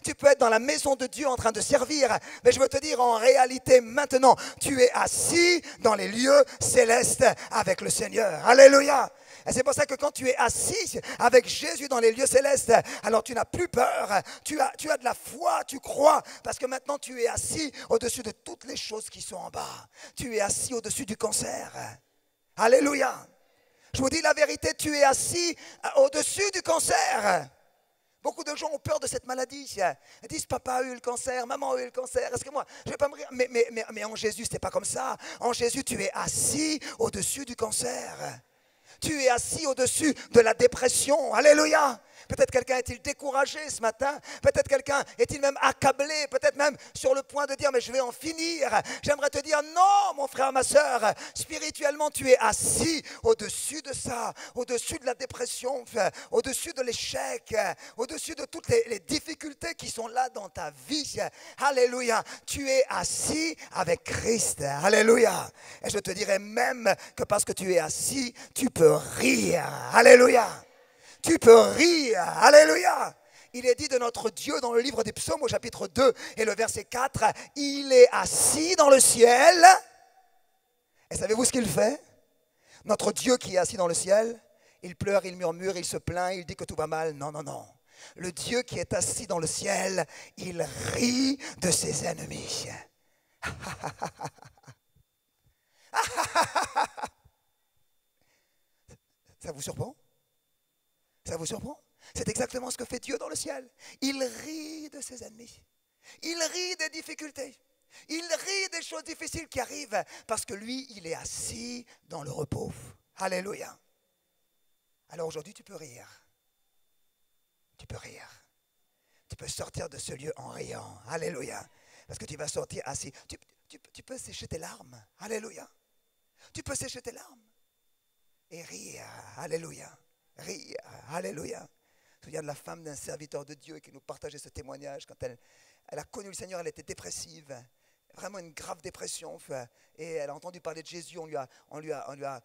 Speaker 1: tu peux être dans la maison de Dieu en train de servir. Mais je veux te dire, en réalité, maintenant, tu es assis dans les lieux célestes avec le Seigneur. Alléluia! Et c'est pour ça que quand tu es assis avec Jésus dans les lieux célestes, alors tu n'as plus peur, tu as de la foi, tu crois, parce que maintenant tu es assis au-dessus de toutes les choses qui sont en bas. Tu es assis au-dessus du cancer. Alléluia. Je vous dis la vérité, tu es assis au-dessus du cancer. Beaucoup de gens ont peur de cette maladie. Ils disent, papa a eu le cancer, maman a eu le cancer. Est-ce que moi, je ne vais pas mourir? Mais en Jésus, ce n'est pas comme ça. En Jésus, tu es assis au-dessus du cancer. Tu es assis au-dessus de la dépression. Alléluia. Peut-être quelqu'un est-il découragé ce matin. Peut-être quelqu'un est-il même accablé. Peut-être même sur le point de dire, mais je vais en finir. J'aimerais te dire, non, mon frère, ma soeur. Spirituellement, tu es assis au-dessus de ça. Au-dessus de la dépression. Au-dessus de l'échec. Au-dessus de toutes les difficultés qui sont là dans ta vie. Alléluia. Tu es assis avec Christ. Alléluia. Et je te dirais même que parce que tu es assis, tu peux rire. Alléluia. Tu peux rire. Alléluia. Il est dit de notre Dieu dans le livre des Psaumes au chapitre 2 et le verset 4, il est assis dans le ciel. Et savez-vous ce qu'il fait? Notre Dieu qui est assis dans le ciel, il pleure, il murmure, il se plaint, il dit que tout va mal. Non, non, non. Le Dieu qui est assis dans le ciel, il rit de ses ennemis. Ça vous surprend? Ça vous surprend? C'est exactement ce que fait Dieu dans le ciel. Il rit de ses ennemis. Il rit des difficultés. Il rit des choses difficiles qui arrivent parce que lui, il est assis dans le repos. Alléluia. Alors aujourd'hui, tu peux rire. Tu peux rire. Tu peux sortir de ce lieu en riant. Alléluia. Parce que tu vas sortir assis. Tu peux sécher tes larmes. Alléluia. Tu peux sécher tes larmes. Et rire. Alléluia. Rire. Alléluia. Je me souviens de la femme d'un serviteur de Dieu qui nous partageait ce témoignage. Quand elle a connu le Seigneur, elle était dépressive. Vraiment une grave dépression. Et elle a entendu parler de Jésus. On lui a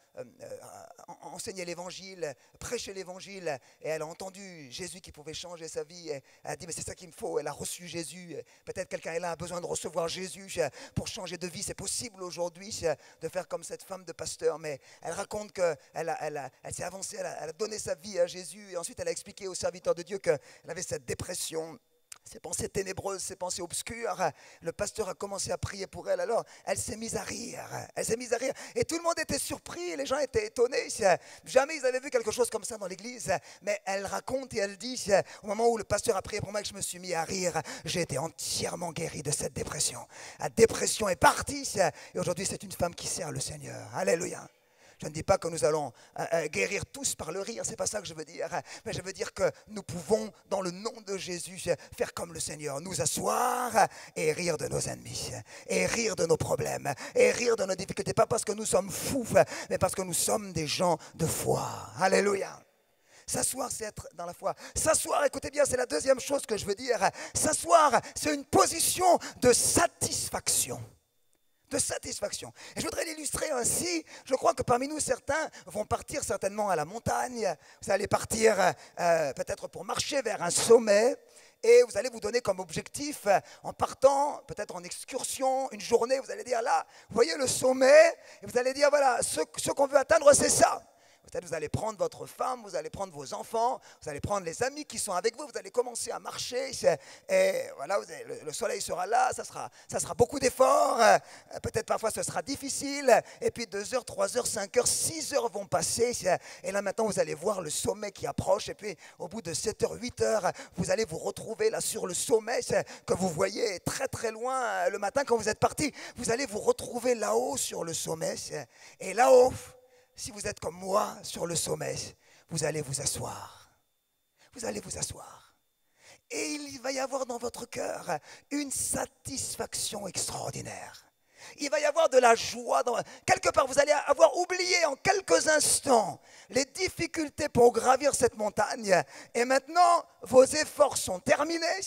Speaker 1: enseigné l'évangile, prêché l'évangile. Et elle a entendu Jésus qui pouvait changer sa vie. Et elle a dit, mais c'est ça qu'il me faut. Elle a reçu Jésus. Peut-être quelqu'un est là, a besoin de recevoir Jésus pour changer de vie. C'est possible aujourd'hui de faire comme cette femme de pasteur. Mais elle raconte qu'elle s'est avancée, elle a donné sa vie à Jésus. Et ensuite, elle a expliqué au serviteur de Dieu qu'elle avait cette dépression. Ces pensées ténébreuses, ces pensées obscures, le pasteur a commencé à prier pour elle. Alors, elle s'est mise à rire. Elle s'est mise à rire. Et tout le monde était surpris. Les gens étaient étonnés. Jamais ils avaient vu quelque chose comme ça dans l'église. Mais elle raconte et elle dit, au moment où le pasteur a prié pour moi, que je me suis mis à rire, j'ai été entièrement guéri de cette dépression. La dépression est partie. Et aujourd'hui, c'est une femme qui sert le Seigneur. Alléluia. Je ne dis pas que nous allons guérir tous par le rire, ce n'est pas ça que je veux dire. Mais je veux dire que nous pouvons, dans le nom de Jésus, faire comme le Seigneur, nous asseoir et rire de nos ennemis, et rire de nos problèmes, et rire de nos difficultés. Pas parce que nous sommes fous, mais parce que nous sommes des gens de foi. Alléluia. S'asseoir, c'est être dans la foi. S'asseoir, écoutez bien, c'est la deuxième chose que je veux dire. S'asseoir, c'est une position de satisfaction. De satisfaction. Et je voudrais l'illustrer ainsi. Je crois que parmi nous, certains vont partir certainement à la montagne. Vous allez partir peut-être pour marcher vers un sommet. Et vous allez vous donner comme objectif, en partant, peut-être en excursion, une journée, vous allez dire là, vous voyez le sommet, et vous allez dire voilà, ce qu'on veut atteindre, c'est ça. Peut-être vous allez prendre votre femme, vous allez prendre vos enfants, vous allez prendre les amis qui sont avec vous, vous allez commencer à marcher, et voilà, le soleil sera là, ça sera beaucoup d'efforts, peut-être parfois ce sera difficile, et puis 2 heures, 3 heures, 5 heures, 6 heures vont passer, et là maintenant vous allez voir le sommet qui approche, et puis au bout de 7 heures, 8 heures, vous allez vous retrouver là sur le sommet que vous voyez très très loin le matin quand vous êtes parti, vous allez vous retrouver là-haut sur le sommet, et là-haut, si vous êtes comme moi sur le sommet, vous allez vous asseoir. Vous allez vous asseoir. Et il va y avoir dans votre cœur une satisfaction extraordinaire. Il va y avoir de la joie. Quelque part, vous allez avoir oublié en quelques instants les difficultés pour gravir cette montagne. Et maintenant, vos efforts sont terminés.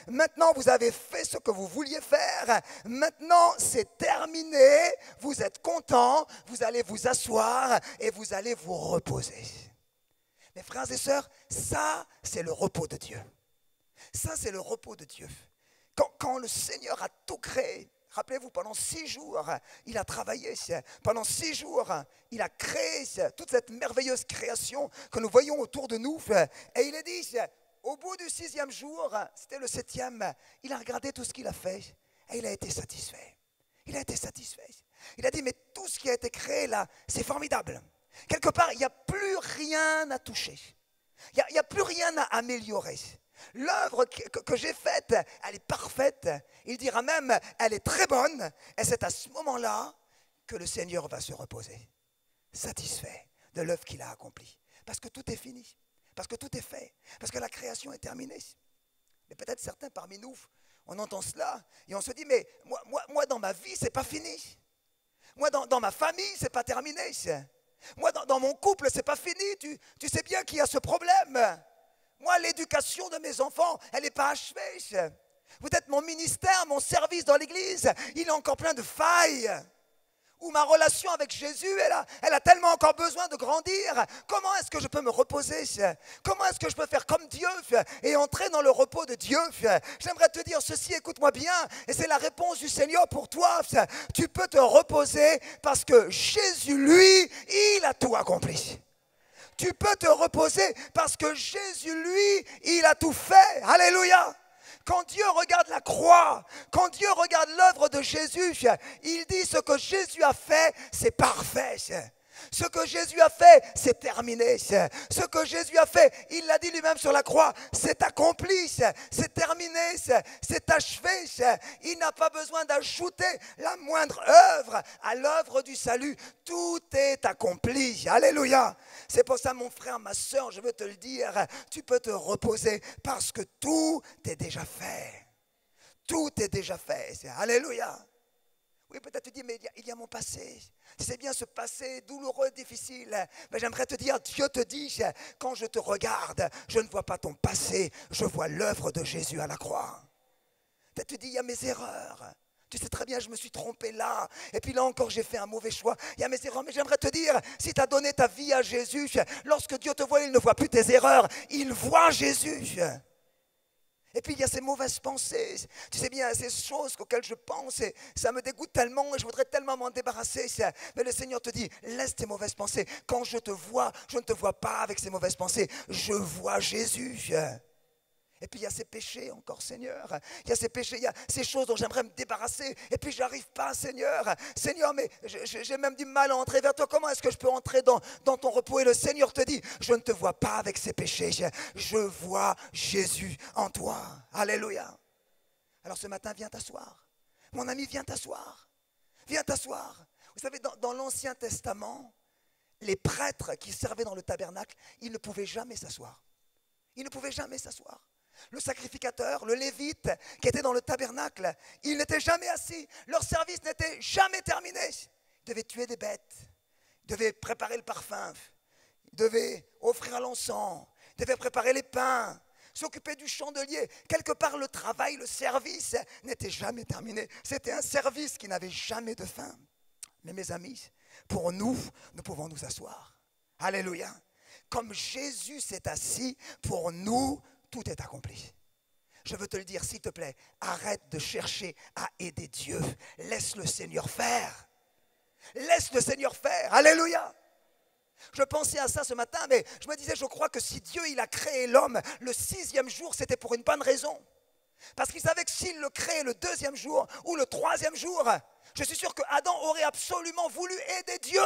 Speaker 1: Maintenant, vous avez fait ce que vous vouliez faire. Maintenant, c'est terminé. Vous êtes content. Vous allez vous asseoir et vous allez vous reposer. Mes frères et sœurs, ça, c'est le repos de Dieu. Ça, c'est le repos de Dieu. Quand le Seigneur a tout créé, rappelez-vous, pendant 6 jours, il a travaillé. Pendant 6 jours, il a créé toute cette merveilleuse création que nous voyons autour de nous. Et il a dit, au bout du 6e jour, c'était le 7e, il a regardé tout ce qu'il a fait et il a été satisfait. Il a été satisfait. Il a dit, mais tout ce qui a été créé là, c'est formidable. Quelque part, il n'y a plus rien à toucher. Il n'y a plus rien à améliorer. L'œuvre que j'ai faite, elle est parfaite. Il dira même, elle est très bonne. Et c'est à ce moment-là que le Seigneur va se reposer, satisfait de l'œuvre qu'il a accomplie. Parce que tout est fini, parce que tout est fait, parce que la création est terminée. Mais peut-être certains parmi nous, on entend cela et on se dit, mais moi dans ma vie, c'est pas fini. Moi, dans ma famille, c'est pas terminé. Moi, dans mon couple, c'est pas fini. Tu sais bien qu'il y a ce problème. Moi, l'éducation de mes enfants, elle n'est pas achevée. Peut-être mon ministère, mon service dans l'église, il est encore plein de failles. Ou ma relation avec Jésus, elle a tellement encore besoin de grandir. Comment est-ce que je peux me reposer? Comment est-ce que je peux faire comme Dieu et entrer dans le repos de Dieu? J'aimerais te dire ceci, écoute-moi bien, et c'est la réponse du Seigneur pour toi. Tu peux te reposer parce que Jésus, lui, il a tout accompli. Tu peux te reposer parce que Jésus, lui, il a tout fait. Alléluia. Quand Dieu regarde la croix, quand Dieu regarde l'œuvre de Jésus, il dit ce que Jésus a fait, c'est parfait. Ce que Jésus a fait, c'est terminé. Ce que Jésus a fait, il l'a dit lui-même sur la croix, c'est accompli, c'est terminé, c'est achevé. Il n'a pas besoin d'ajouter la moindre œuvre à l'œuvre du salut. Tout est accompli. Alléluia. C'est pour ça, mon frère, ma soeur, je veux te le dire, tu peux te reposer parce que tout est déjà fait. Tout est déjà fait. Alléluia. Oui, peut-être tu dis, mais il y a mon passé. C'est bien ce passé douloureux, difficile. Mais j'aimerais te dire, Dieu te dit, quand je te regarde, je ne vois pas ton passé, je vois l'œuvre de Jésus à la croix. Peut-être tu dis, il y a mes erreurs. Tu sais très bien, je me suis trompé là. Et puis là encore, j'ai fait un mauvais choix. Il y a mes erreurs. Mais j'aimerais te dire, si tu as donné ta vie à Jésus, lorsque Dieu te voit, il ne voit plus tes erreurs. Il voit Jésus. Et puis il y a ces mauvaises pensées, tu sais bien, ces choses auxquelles je pense, et ça me dégoûte tellement et je voudrais tellement m'en débarrasser. Mais le Seigneur te dit, laisse tes mauvaises pensées. Quand je te vois, je ne te vois pas avec ces mauvaises pensées, je vois Jésus. Et puis il y a ces péchés encore, Seigneur. Il y a ces péchés, il y a ces choses dont j'aimerais me débarrasser. Et puis je n'arrive pas, Seigneur. Seigneur, mais j'ai même du mal à entrer vers toi. Comment est-ce que je peux entrer dans ton repos? Et le Seigneur te dit, je ne te vois pas avec ces péchés. Je vois Jésus en toi. Alléluia. Alors ce matin, viens t'asseoir. Mon ami, viens t'asseoir. Viens t'asseoir. Vous savez, dans l'Ancien Testament, les prêtres qui servaient dans le tabernacle, ils ne pouvaient jamais s'asseoir. Ils ne pouvaient jamais s'asseoir. Le sacrificateur, le lévite qui était dans le tabernacle, ils n'étaient jamais assis. Leur service n'était jamais terminé. Ils devaient tuer des bêtes, ils devaient préparer le parfum, ils devaient offrir l'encens, ils devaient préparer les pains, s'occuper du chandelier. Quelque part, le travail, le service n'était jamais terminé. C'était un service qui n'avait jamais de fin. Mais mes amis, pour nous, nous pouvons nous asseoir. Alléluia. Comme Jésus s'est assis, pour nous, tout est accompli. Je veux te le dire, s'il te plaît, arrête de chercher à aider Dieu. Laisse le Seigneur faire. Laisse le Seigneur faire. Alléluia. Je pensais à ça ce matin, mais je me disais, je crois que si Dieu il a créé l'homme, le 6e jour, c'était pour une bonne raison. Parce qu'il savait que s'il le créait le 2e jour ou le 3e jour, je suis sûr que Adam aurait absolument voulu aider Dieu.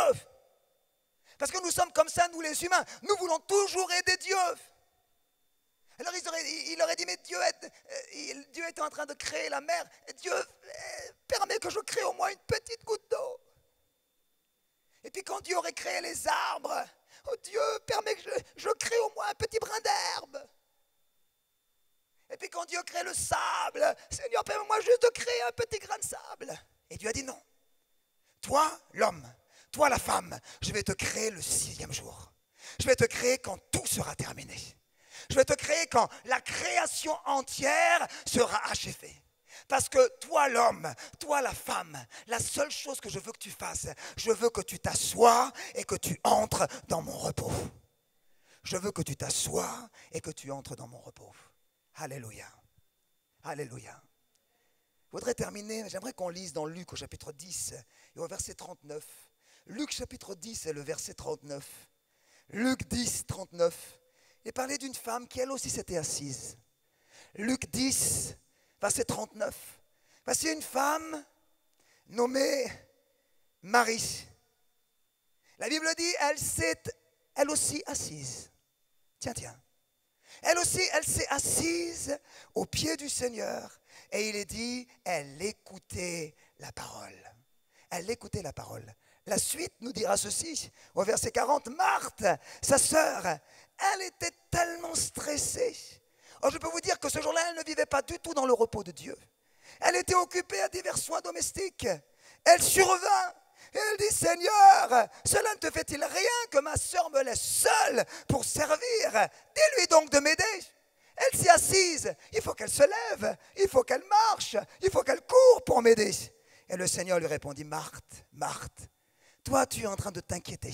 Speaker 1: Parce que nous sommes comme ça, nous les humains, nous voulons toujours aider Dieu. Alors il aurait dit, mais Dieu est en train de créer la mer. Dieu permet que je crée au moins une petite goutte d'eau. Et puis quand Dieu aurait créé les arbres, oh Dieu permet que je crée au moins un petit brin d'herbe. Et puis quand Dieu crée le sable, Seigneur, permets-moi juste de créer un petit grain de sable. Et Dieu a dit non. Toi, l'homme, toi, la femme, je vais te créer le 6e jour. Je vais te créer quand tout sera terminé. Je vais te créer quand la création entière sera achevée. Parce que toi l'homme, toi la femme, la seule chose que je veux que tu fasses, je veux que tu t'assoies et que tu entres dans mon repos. Je veux que tu t'assoies et que tu entres dans mon repos. Alléluia. Alléluia. Je voudrais terminer, j'aimerais qu'on lise dans Luc au chapitre 10 et au verset 39. Luc chapitre 10 et le verset 39. Luc 10, 39. Il parlait d'une femme qui elle aussi s'était assise. Luc 10, verset 39. Voici une femme nommée Marie. La Bible dit, elle s'est elle aussi assise. Tiens. Elle aussi, elle s'est assise au pied du Seigneur. Et il est dit, elle écoutait la parole. Elle écoutait la parole. La suite nous dira ceci, au verset 40, Marthe, sa sœur, elle était tellement stressée. Or, je peux vous dire que ce jour-là, elle ne vivait pas du tout dans le repos de Dieu. Elle était occupée à divers soins domestiques. Elle survint. Et elle dit, Seigneur, cela ne te fait-il rien que ma sœur me laisse seule pour servir? Dis-lui donc de m'aider. Elle s'est assise. Il faut qu'elle se lève. Il faut qu'elle marche. Il faut qu'elle court pour m'aider. Et le Seigneur lui répondit, Marthe, Marthe, toi tu es en train de t'inquiéter.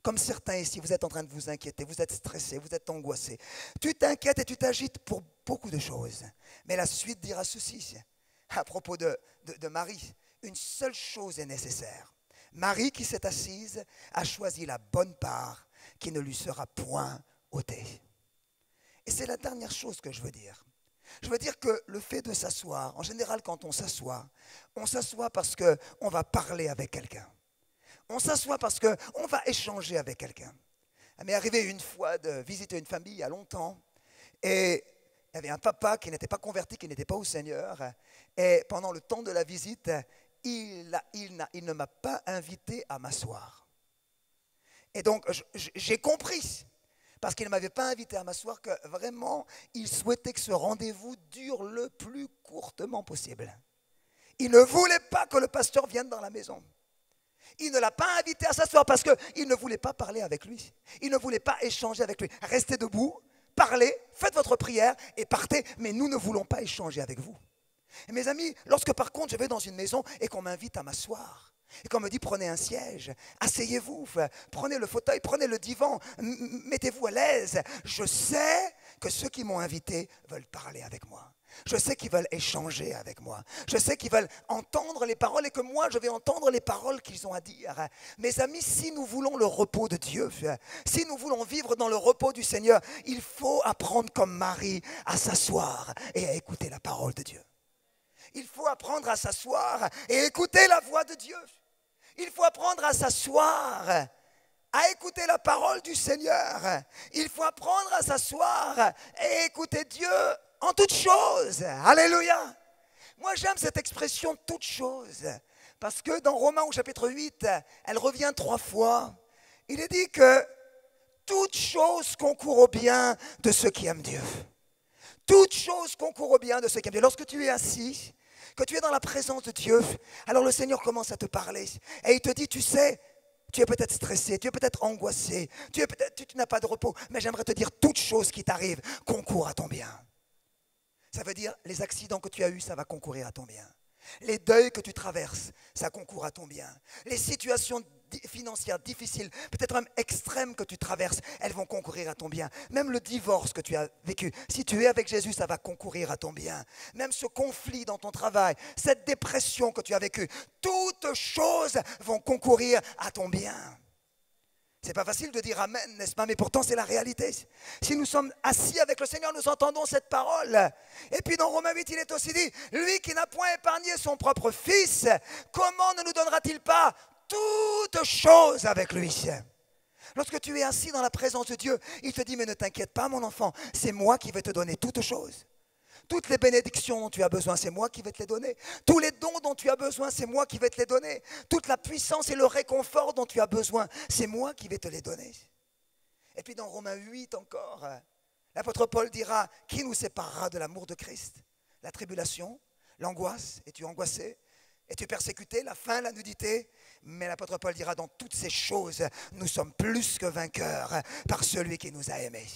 Speaker 1: Comme certains ici, vous êtes en train de vous inquiéter, vous êtes stressés, vous êtes angoissés. Tu t'inquiètes et tu t'agites pour beaucoup de choses. Mais la suite dira ceci, à propos de Marie. Une seule chose est nécessaire. Marie qui s'est assise a choisi la bonne part qui ne lui sera point ôtée. Et c'est la dernière chose que je veux dire. Je veux dire que le fait de s'asseoir, en général quand on s'assoit parce qu'on va parler avec quelqu'un. On s'assoit parce qu'on va échanger avec quelqu'un. Il m'est arrivé une fois de visiter une famille il y a longtemps et il y avait un papa qui n'était pas converti, qui n'était pas au Seigneur. Et pendant le temps de la visite, il ne m'a pas invité à m'asseoir. Et donc j'ai compris, parce qu'il ne m'avait pas invité à m'asseoir, que vraiment il souhaitait que ce rendez-vous dure le plus courtement possible. Il ne voulait pas que le pasteur vienne dans la maison. Il ne l'a pas invité à s'asseoir parce qu'il ne voulait pas parler avec lui. Il ne voulait pas échanger avec lui. Restez debout, parlez, faites votre prière et partez. Mais nous ne voulons pas échanger avec vous. Et mes amis, lorsque par contre je vais dans une maison et qu'on m'invite à m'asseoir, et qu'on me dit prenez un siège, asseyez-vous, prenez le fauteuil, prenez le divan, mettez-vous à l'aise. Je sais que ceux qui m'ont invité veulent parler avec moi. Je sais qu'ils veulent échanger avec moi. Je sais qu'ils veulent entendre les paroles et que moi, je vais entendre les paroles qu'ils ont à dire. Mes amis, si nous voulons le repos de Dieu, si nous voulons vivre dans le repos du Seigneur, il faut apprendre comme Marie à s'asseoir et à écouter la parole de Dieu. Il faut apprendre à s'asseoir et écouter la voix de Dieu. Il faut apprendre à s'asseoir, à écouter la parole du Seigneur. Il faut apprendre à s'asseoir et écouter Dieu en toutes choses. Alléluia. Moi, j'aime cette expression « toutes choses » parce que dans Romains au chapitre 8, elle revient 3 fois. Il est dit que toute chose concourt au bien de ceux qui aiment Dieu. Toute chose concourt au bien de ceux qui aiment Dieu. Lorsque tu es assis, que tu es dans la présence de Dieu, alors le Seigneur commence à te parler et il te dit, tu sais, tu es peut-être stressé, tu es peut-être angoissé, tu n'as pas de repos, mais j'aimerais te dire, toute chose qui t'arrive concourt à ton bien. Ça veut dire, les accidents que tu as eus, ça va concourir à ton bien. Les deuils que tu traverses, ça concourt à ton bien. Les situations financières difficiles, peut-être même extrêmes que tu traverses, elles vont concourir à ton bien. Même le divorce que tu as vécu, si tu es avec Jésus, ça va concourir à ton bien. Même ce conflit dans ton travail, cette dépression que tu as vécue, toutes choses vont concourir à ton bien. C'est pas facile de dire amen, n'est-ce pas? Mais pourtant, c'est la réalité. Si nous sommes assis avec le Seigneur, nous entendons cette parole. Et puis dans Romains 8, il est aussi dit, lui qui n'a point épargné son propre fils, comment ne nous donnera-t-il pas toutes choses avec lui? Lorsque tu es assis dans la présence de Dieu, il te dit, mais ne t'inquiète pas mon enfant, c'est moi qui vais te donner toutes choses. Toutes les bénédictions dont tu as besoin, c'est moi qui vais te les donner. Tous les dons dont tu as besoin, c'est moi qui vais te les donner. Toute la puissance et le réconfort dont tu as besoin, c'est moi qui vais te les donner. Et puis dans Romains 8 encore, l'apôtre Paul dira, qui nous séparera de l'amour de Christ? La tribulation, l'angoisse, es-tu angoissé? Es-tu persécuté? La faim, la nudité? Mais l'apôtre Paul dira, dans toutes ces choses, nous sommes plus que vainqueurs par celui qui nous a aimés.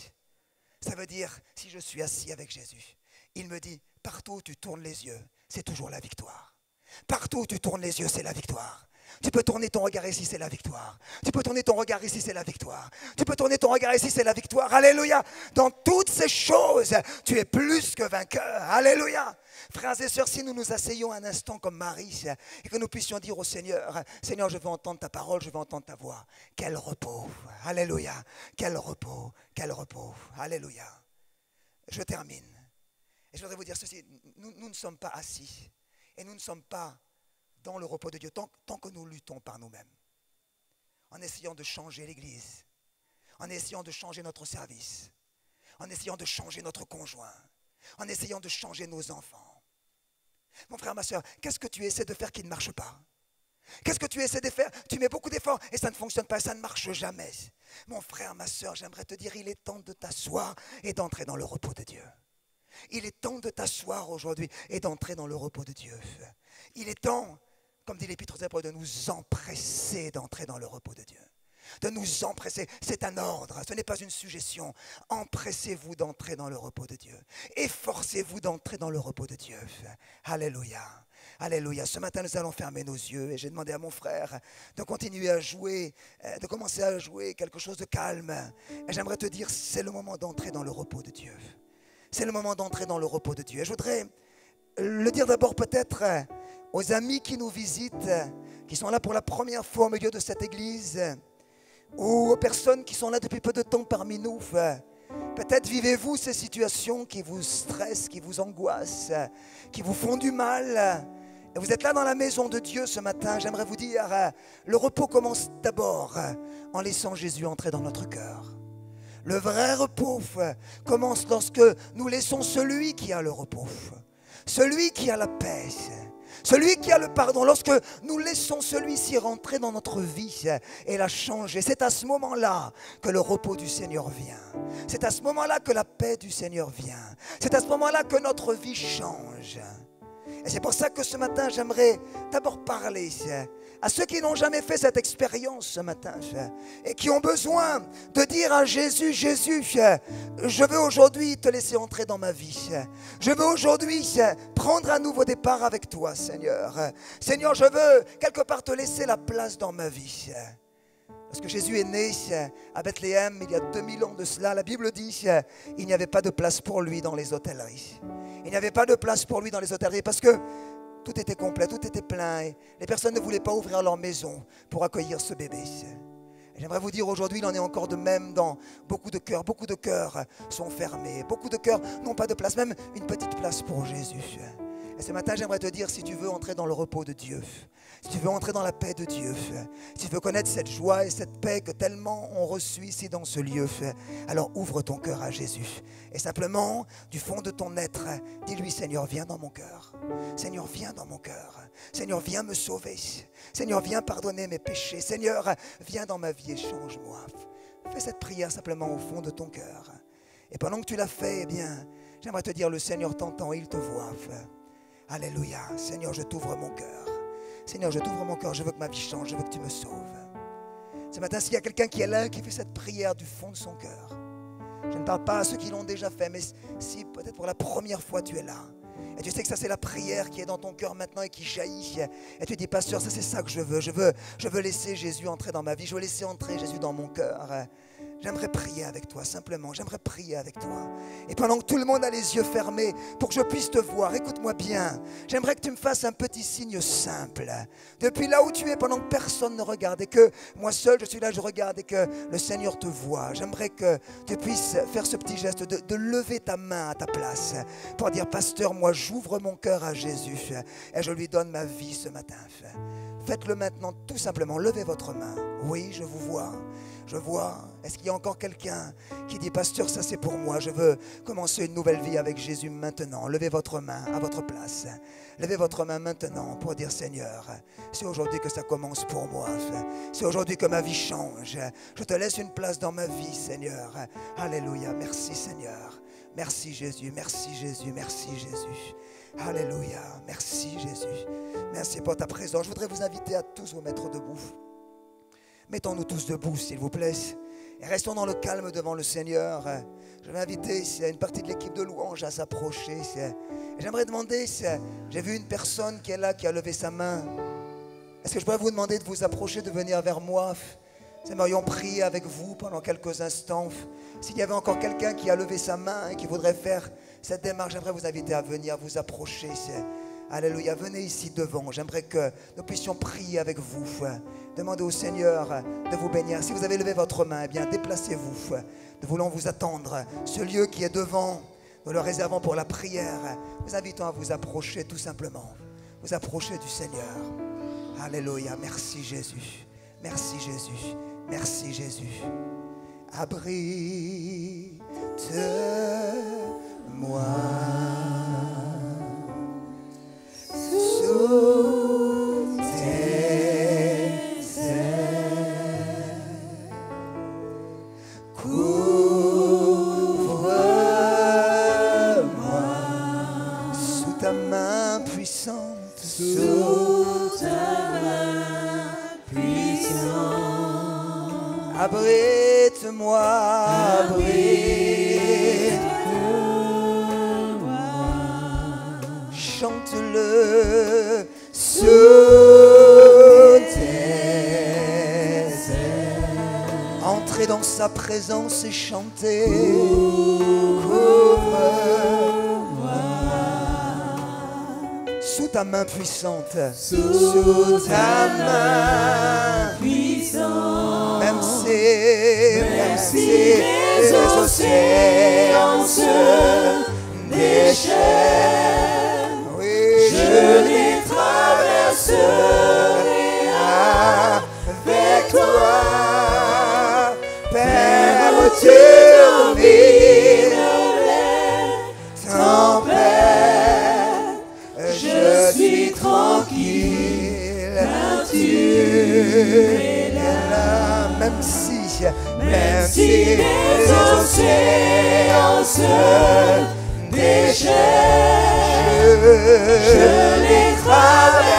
Speaker 1: Ça veut dire, si je suis assis avec Jésus, il me dit, partout où tu tournes les yeux, c'est toujours la victoire. Partout où tu tournes les yeux, c'est la victoire. Tu peux tourner ton regard ici, c'est la victoire. Tu peux tourner ton regard ici, c'est la victoire. Tu peux tourner ton regard ici, c'est la victoire. Alléluia. Dans toutes ces choses, tu es plus que vainqueur. Alléluia. Frères et sœurs, si nous nous asseyons un instant comme Marie et que nous puissions dire au Seigneur, Seigneur, je veux entendre ta parole, je veux entendre ta voix. Quel repos. Alléluia. Quel repos. Quel repos. Alléluia. Je termine. Et je voudrais vous dire ceci, nous ne sommes pas assis et nous ne sommes pas dans le repos de Dieu tant que nous luttons par nous-mêmes, en essayant de changer l'Église, en essayant de changer notre service, en essayant de changer notre conjoint, en essayant de changer nos enfants. Mon frère, ma soeur, qu'est-ce que tu essaies de faire qui ne marche pas? Qu'est-ce que tu essaies de faire? Tu mets beaucoup d'efforts et ça ne fonctionne pas, ça ne marche jamais. Mon frère, ma soeur, j'aimerais te dire, il est temps de t'asseoir et d'entrer dans le repos de Dieu. Il est temps de t'asseoir aujourd'hui et d'entrer dans le repos de Dieu. Il est temps, comme dit l'Épître aux Hébreux, de nous empresser d'entrer dans le repos de Dieu. De nous empresser, c'est un ordre, ce n'est pas une suggestion. Empressez-vous d'entrer dans le repos de Dieu. Efforcez-vous d'entrer dans le repos de Dieu. Alléluia. Alléluia. Ce matin, nous allons fermer nos yeux et j'ai demandé à mon frère de continuer à jouer, de commencer à jouer quelque chose de calme. Et j'aimerais te dire, c'est le moment d'entrer dans le repos de Dieu. C'est le moment d'entrer dans le repos de Dieu. Et je voudrais le dire d'abord peut-être aux amis qui nous visitent, qui sont là pour la première fois au milieu de cette église, ou aux personnes qui sont là depuis peu de temps parmi nous. Peut-être vivez-vous ces situations qui vous stressent, qui vous angoissent, qui vous font du mal. Et vous êtes là dans la maison de Dieu ce matin. J'aimerais vous dire, le repos commence d'abord en laissant Jésus entrer dans notre cœur. Le vrai repos commence lorsque nous laissons celui qui a le repos, celui qui a la paix, celui qui a le pardon, lorsque nous laissons celui-ci rentrer dans notre vie et la changer. C'est à ce moment-là que le repos du Seigneur vient. C'est à ce moment-là que la paix du Seigneur vient. C'est à ce moment-là que notre vie change. Et c'est pour ça que ce matin, j'aimerais d'abord parler à ceux qui n'ont jamais fait cette expérience ce matin et qui ont besoin de dire à Jésus, Jésus, je veux aujourd'hui te laisser entrer dans ma vie. Je veux aujourd'hui prendre un nouveau départ avec toi, Seigneur. Seigneur, je veux quelque part te laisser la place dans ma vie. Lorsque Jésus est né à Bethléem, il y a 2000 ans de cela, la Bible dit qu'il n'y avait pas de place pour lui dans les hôtelleries. Il n'y avait pas de place pour lui dans les hôtelleries parce que tout était complet, tout était plein. Et les personnes ne voulaient pas ouvrir leur maison pour accueillir ce bébé. Et j'aimerais vous dire aujourd'hui, il en est encore de même dans beaucoup de cœurs. Beaucoup de cœurs sont fermés. Beaucoup de cœurs n'ont pas de place, même une petite place pour Jésus. Et ce matin, j'aimerais te dire, si tu veux entrer dans le repos de Dieu, si tu veux entrer dans la paix de Dieu, si tu veux connaître cette joie et cette paix que tellement on reçut ici dans ce lieu, alors ouvre ton cœur à Jésus. Et simplement, du fond de ton être, dis-lui, Seigneur, viens dans mon cœur. Seigneur, viens dans mon cœur. Seigneur, viens me sauver. Seigneur, viens pardonner mes péchés. Seigneur, viens dans ma vie et change-moi. Fais cette prière simplement au fond de ton cœur. Et pendant que tu l'as fait, eh bien, j'aimerais te dire, le Seigneur t'entend et il te voit. Alléluia. Seigneur, je t'ouvre mon cœur. Seigneur, je t'ouvre mon cœur. Je veux que ma vie change. Je veux que tu me sauves. Ce matin, s'il y a quelqu'un qui est là, qui fait cette prière du fond de son cœur, je ne parle pas à ceux qui l'ont déjà fait, mais si peut-être pour la première fois tu es là, et tu sais que ça c'est la prière qui est dans ton cœur maintenant et qui jaillit, et tu dis, pasteur, ça c'est ça que je veux. Je veux laisser Jésus entrer dans ma vie. Je veux laisser entrer Jésus dans mon cœur. J'aimerais prier avec toi, simplement. J'aimerais prier avec toi. Et pendant que tout le monde a les yeux fermés, pour que je puisse te voir, écoute-moi bien. J'aimerais que tu me fasses un petit signe simple. Depuis là où tu es, pendant que personne ne regarde, et que moi seul, je suis là, je regarde, et que le Seigneur te voit. J'aimerais que tu puisses faire ce petit geste de lever ta main à ta place pour dire, pasteur, moi j'ouvre mon cœur à Jésus et je lui donne ma vie ce matin. Faites-le maintenant, tout simplement. Levez votre main. Oui, je vous vois. Je vois. Est-ce qu'il y a encore quelqu'un qui dit, pasteur, ça c'est pour moi. Je veux commencer une nouvelle vie avec Jésus maintenant. Levez votre main à votre place. Levez votre main maintenant pour dire, Seigneur, c'est aujourd'hui que ça commence pour moi. C'est aujourd'hui que ma vie change. Je te laisse une place dans ma vie, Seigneur. Alléluia. Merci, Seigneur. Merci, Jésus. Merci, Jésus. Merci, Jésus. Alléluia. Merci, Jésus. Merci pour ta présence. Je voudrais vous inviter à tous vous mettre debout. Mettons-nous tous debout, s'il vous plaît. Et restons dans le calme devant le Seigneur. Je vais inviter une partie de l'équipe de louange à s'approcher. J'aimerais demander, j'ai vu une personne qui est là, qui a levé sa main. Est-ce que je pourrais vous demander de vous approcher, de venir vers moi? Nous aimerions prier avec vous pendant quelques instants. S'il y avait encore quelqu'un qui a levé sa main et qui voudrait faire cette démarche, j'aimerais vous inviter à venir vous approcher. Alléluia, venez ici devant. J'aimerais que nous puissions prier avec vous. Demandez au Seigneur de vous bénir. Si vous avez levé votre main, eh bien déplacez-vous. Nous voulons vous attendre. Ce lieu qui est devant, nous le réservons pour la prière. Nous invitons à vous approcher tout simplement. Vous approchez du Seigneur. Alléluia, merci Jésus. Merci Jésus. Merci Jésus. Abrite-moi sous tes ailes. Couvre-moi sous ta main puissante. Sous ta main puissante. Abrite-moi. Abrite-moi. Chante-le. sa présence et chanter. Couvre-moi sous ta main puissante. Sous ta main puissante. Même si les océans se déchaînent, oui, je les traverserai avec toi. Père, tu domines les tempêtes. Je suis tranquille, car tu es là. Même si les océans se déchaînent, je les traverserai